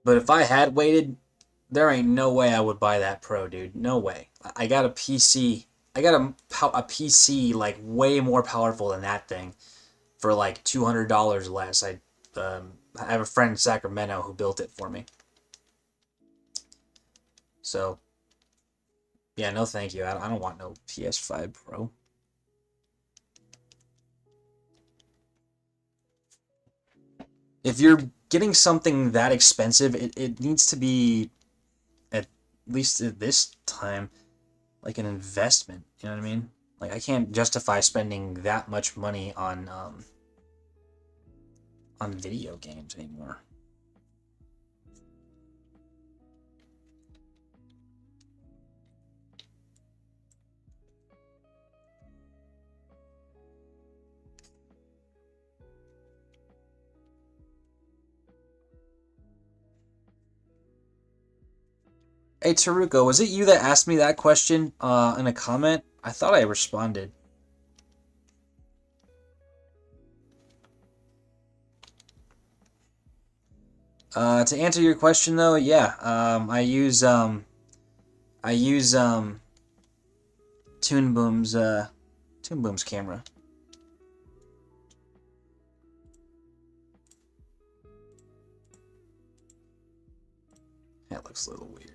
S1: But if I had waited, there ain't no way I would buy that Pro, dude. No way. I got a PC. I got a PC like way more powerful than that thing for like $200 less. I have a friend in Sacramento who built it for me. So yeah, no, thank you. I don't want no PS5 Pro. If you're getting something that expensive, it needs to be, at least at this time, like an investment. You know what I mean? Like I can't justify spending that much money on video games anymore. Hey Taruko, was it you that asked me that question in a comment? I thought I responded. To answer your question though, yeah, I use Toon Boom's camera. That looks a little weird,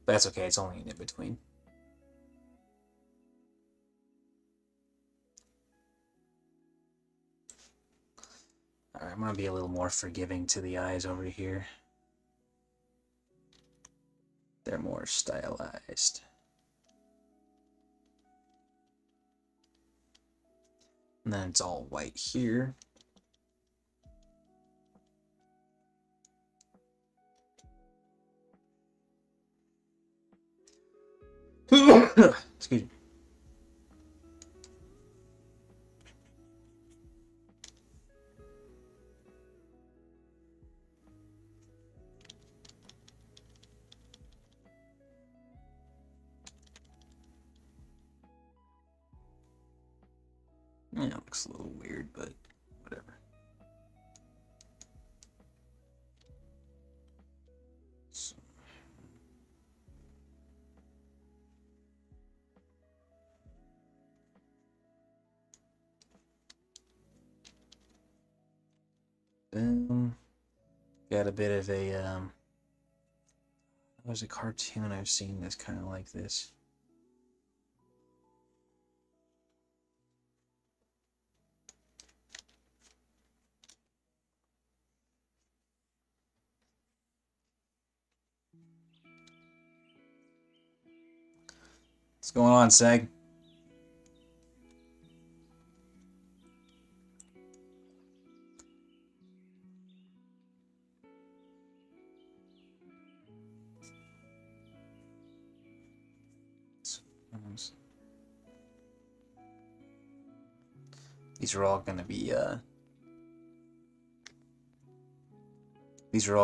S1: but that's okay. It's only an in between. All right, I'm gonna be a little more forgiving to the eyes over here. They're more stylized. And then it's all white here. Excuse me. Yeah, it looks a little weird, but whatever. So. Got a bit of a there's a cartoon I've seen that's kind of like this. What's going on, Seg? These are all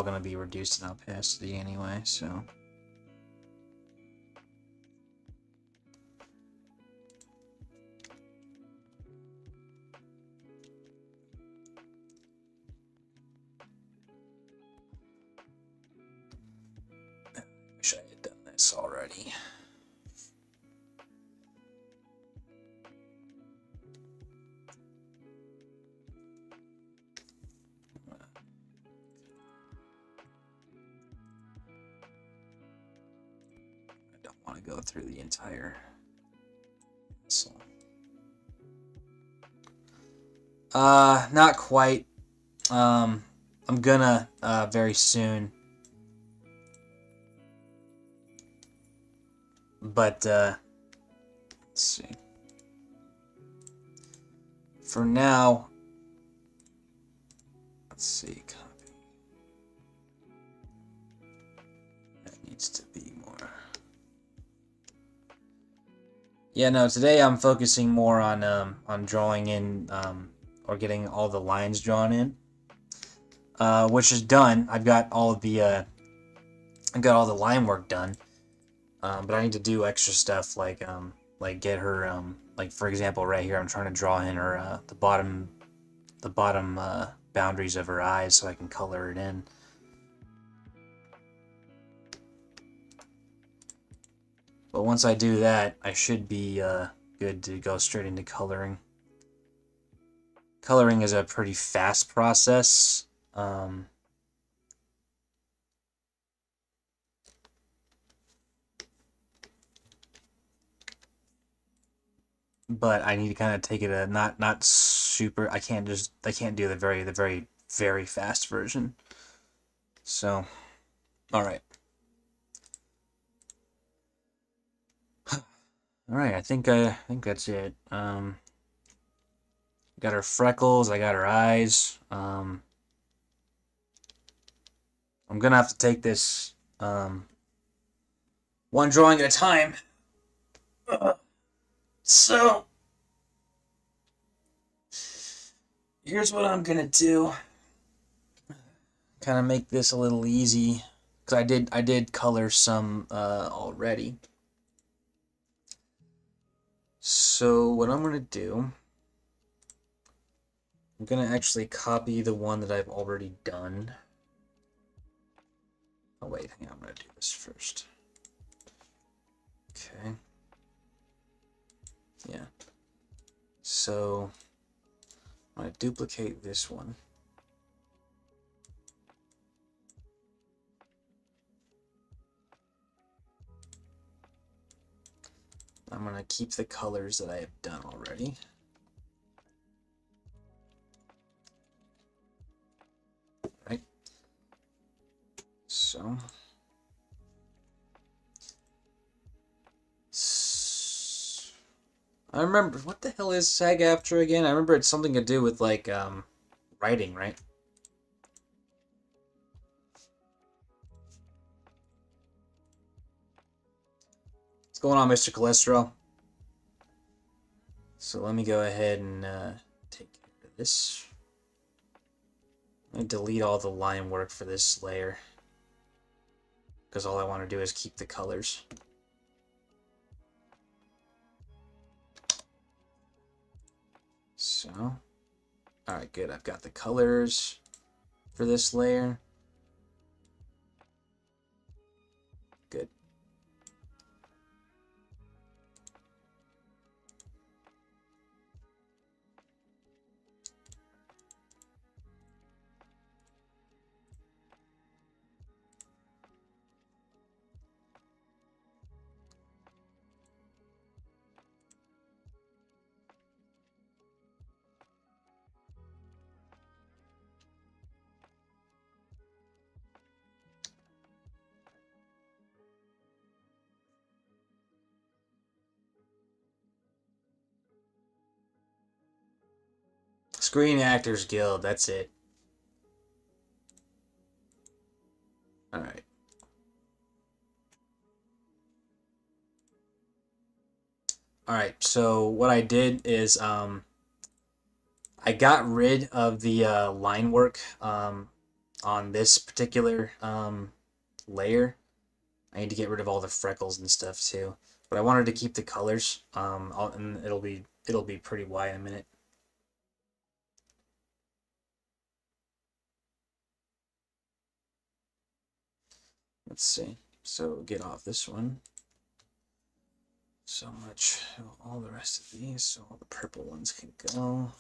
S1: gonna be reduced in opacity anyway, so. Wish I had done this already. Want to go through the entire pencil. Not quite. I'm gonna very soon. But let's see. For now, let's see. Copy. That needs to be more. Yeah, no, today I'm focusing more on drawing in or getting all the lines drawn in, which is done. I've got all of the I've got all the line work done, but I need to do extra stuff like get her like, for example, right here I'm trying to draw in her the bottom boundaries of her eyes so I can color it in. But once I do that, I should be good to go straight into coloring. Coloring is a pretty fast process. But I need to kind of take it a not super. I can't do the very fast version. So, all right. All right, I think that's it. Got her freckles. I got her eyes. I'm gonna have to take this one drawing at a time. So here's what I'm gonna do. Kind of make this a little easy because I did color some already. So what I'm gonna do, I'm gonna actually copy the one that I've already done. Oh wait, hang on, I'm gonna do this first. Okay. Yeah. So I'm gonna duplicate this one. I'm gonna keep the colors that I have done already. Right. So I remember, what the hell is SAG-AFTRA again? I remember it's something to do with like writing, right? What's going on, Mr. Cholesterol? So let me go ahead and take care of this. Let me delete all the line work for this layer, because all I want to do is keep the colors. so. Alright, good. I've got the colors for this layer. Good. Screen Actors Guild, that's it. Alright. Alright, so what I did is I got rid of the line work on this particular layer. I need to get rid of all the freckles and stuff too. But I wanted to keep the colors, and it'll be pretty white in a minute. Let's see. So get off this one. So much. All the rest of these. So all the purple ones can go.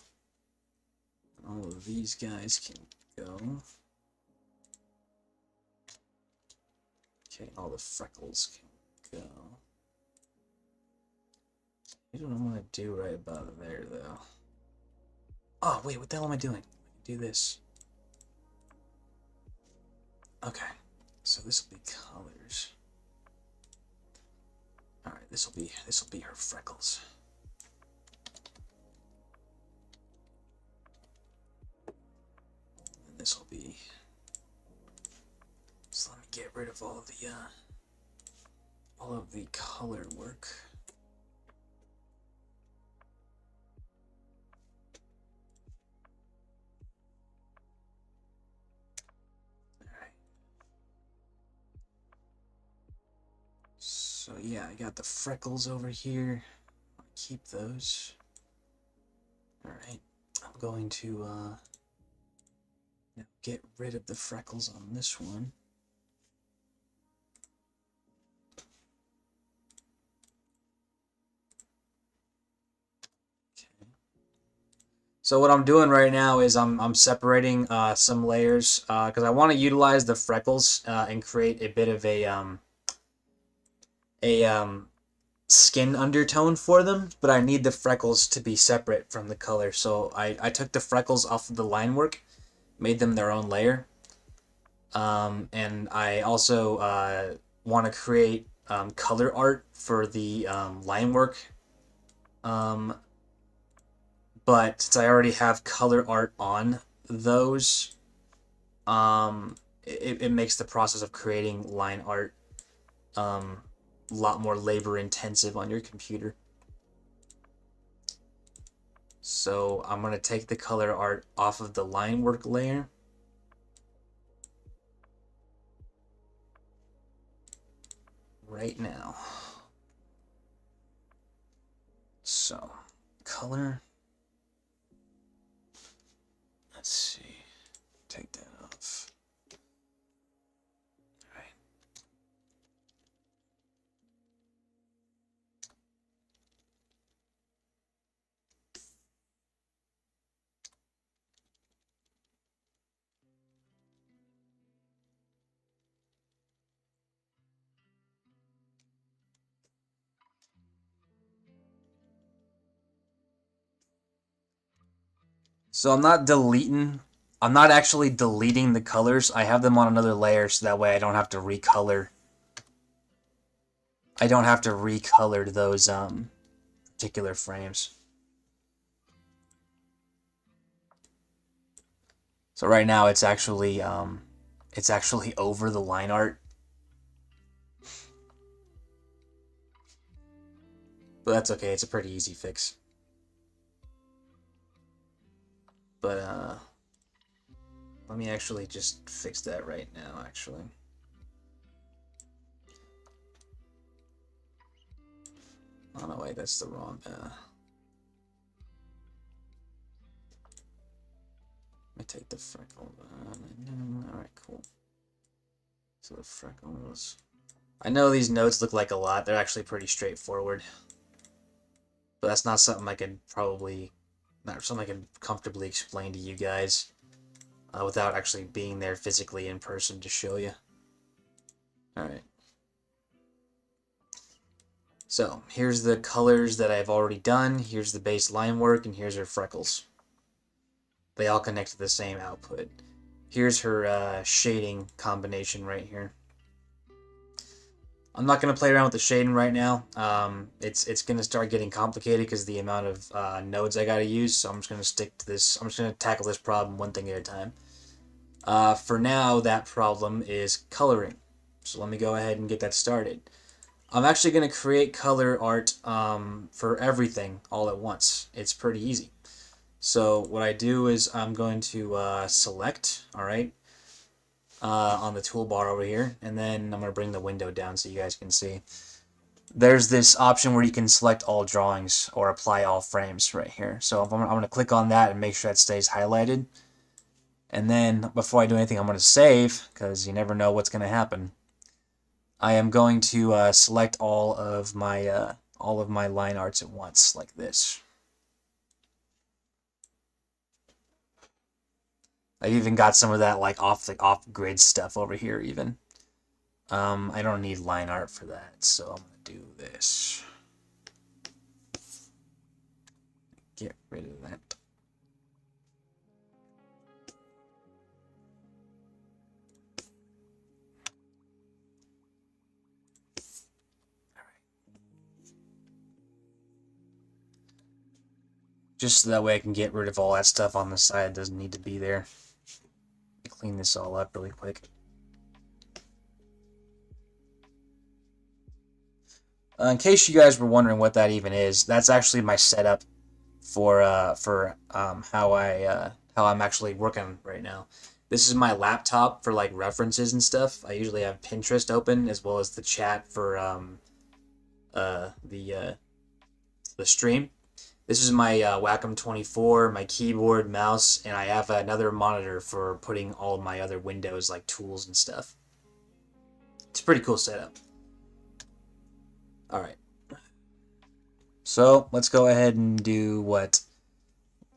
S1: All of these guys can go. Okay, all the freckles can go. I don't know what I'm gonna do right about there though. Oh wait, what the hell am I doing? I can do this. Okay, so this will be colors. All right, this will be her freckles. And this will be. So let me get rid of all of the color work. So yeah, I got the freckles over here. I'll keep those. Alright, I'm going to now get rid of the freckles on this one. Okay. So what I'm doing right now is I'm separating some layers because I want to utilize the freckles and create a bit of a skin undertone for them, but I need the freckles to be separate from the color. So I took the freckles off of the line work, made them their own layer, and I also want to create color art for the line work. But since I already have color art on those, it makes the process of creating line art a lot more labor intensive on your computer. So I'm going to take the color art off of the line work layer. Right now. So, color. Let's see. Take that off. All right. So I'm not actually deleting the colors. I have them on another layer so that way I don't have to recolor. I don't have to recolor those particular frames. So right now it's actually over the line art. But that's okay, it's a pretty easy fix. But let me actually just fix that right now, actually. Oh no, wait, that's the wrong me take the freckle. Alright, cool. So the freckles. I know these notes look like a lot. They're actually pretty straightforward. But that's not something I could probably... Not something I can comfortably explain to you guys. Without actually being there physically in person to show you. Alright. So, here's the colors that I've already done. Here's the base line work, and here's her freckles. They all connect to the same output. Here's her shading combination right here. I'm not going to play around with the shading right now. It's going to start getting complicated because of the amount of nodes I got to use, so I'm just going to stick to this. I'm just going to tackle this problem one thing at a time. For now, that problem is coloring. So let me go ahead and get that started. I'm actually going to create color art for everything all at once. It's pretty easy. So what I do is I'm going to select, alright, on the toolbar over here, and then I'm going to bring the window down so you guys can see. There's this option where you can select all drawings or apply all frames right here. So I'm going to click on that and make sure that stays highlighted. And then before I do anything, I'm going to save, because you never know what's going to happen. I am going to select all of my line arts at once, like this. I've even got some of that like off-grid stuff over here even. I don't need line art for that, so I'm gonna do this. Get rid of that. Just so that way I can get rid of all that stuff on the side that doesn't need to be there. Clean this all up really quick. In case you guys were wondering what that even is, that's actually my setup for how I'm actually working right now. This is my laptop for like references and stuff. I usually have Pinterest open as well as the chat for the stream. This is my Wacom 24, my keyboard, mouse, and I have another monitor for putting all my other windows like tools and stuff. It's a pretty cool setup. Alright. So, let's go ahead and do what...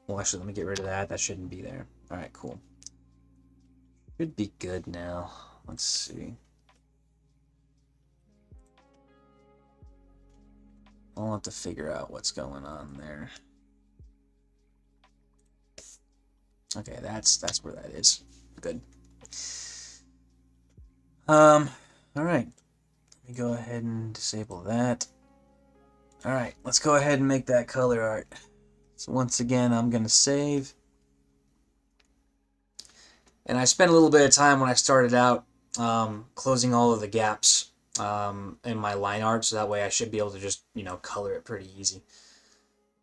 S1: Well, actually, let me get rid of that. That shouldn't be there. Alright, cool. Should be good now. Let's see. I'll have to figure out what's going on there. Okay, that's where that is. Good. Alright. Let me go ahead and disable that. Alright, let's go ahead and make that color art. So once again, I'm going to save. And I spent a little bit of time when I started out closing all of the gaps in my line art, so that way I should be able to just, color it pretty easy.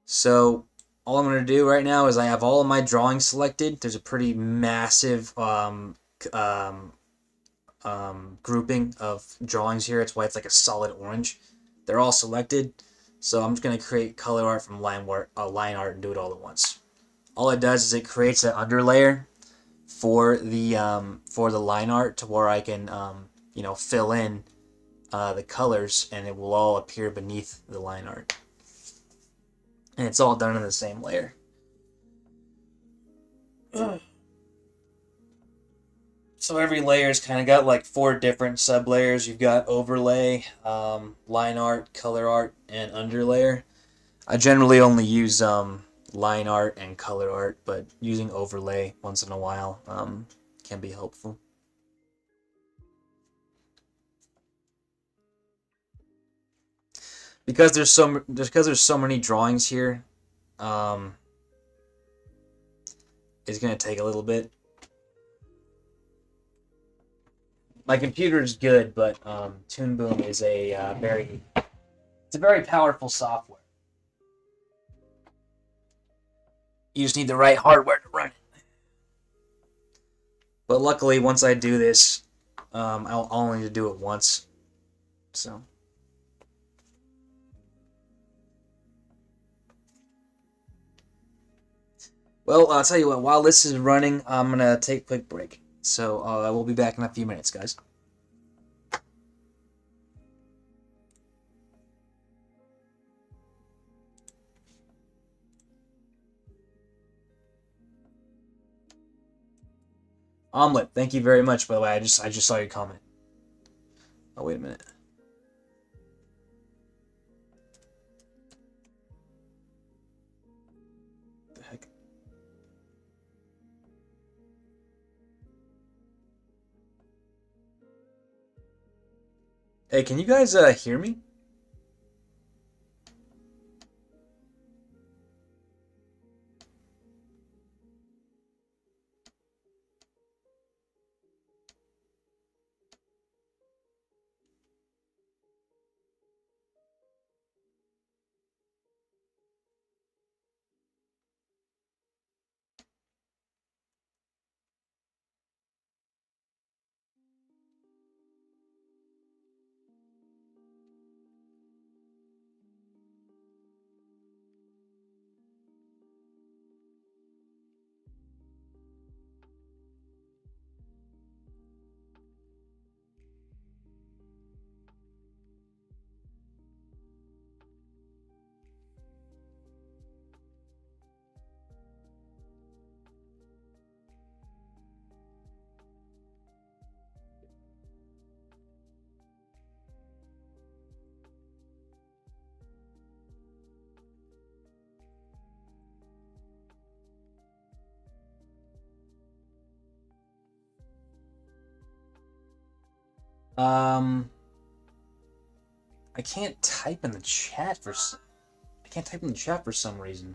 S1: So all I'm going to do right now is I have all of my drawings selected. There's a pretty massive grouping of drawings here. That's why it's like a solid orange. They're all selected. So I'm just going to create color art from line art and do it all at once. All it does is it creates an underlayer for the line art to where I can fill in the colors, and it will all appear beneath the line art. And it's all done in the same layer. So every layer's kind of got like 4 different sub layers. You've got overlay, line art, color art, and underlayer. I generally only use line art and color art, but using overlay once in a while can be helpful. Because there's so many drawings here, it's gonna take a little bit. My computer is good, but Toon Boom is a very powerful software. You just need the right hardware to run it. But luckily, once I do this, I'll only need to do it once. So. Well, I'll tell you what. While this is running, I'm gonna take a quick break. So I will be back in a few minutes, guys. Omelet, thank you very much. By the way, I just saw your comment. Oh, wait a minute. What the heck? Hey, can you guys hear me? Um, I can't type in the chat for I can't type in the chat for some reason.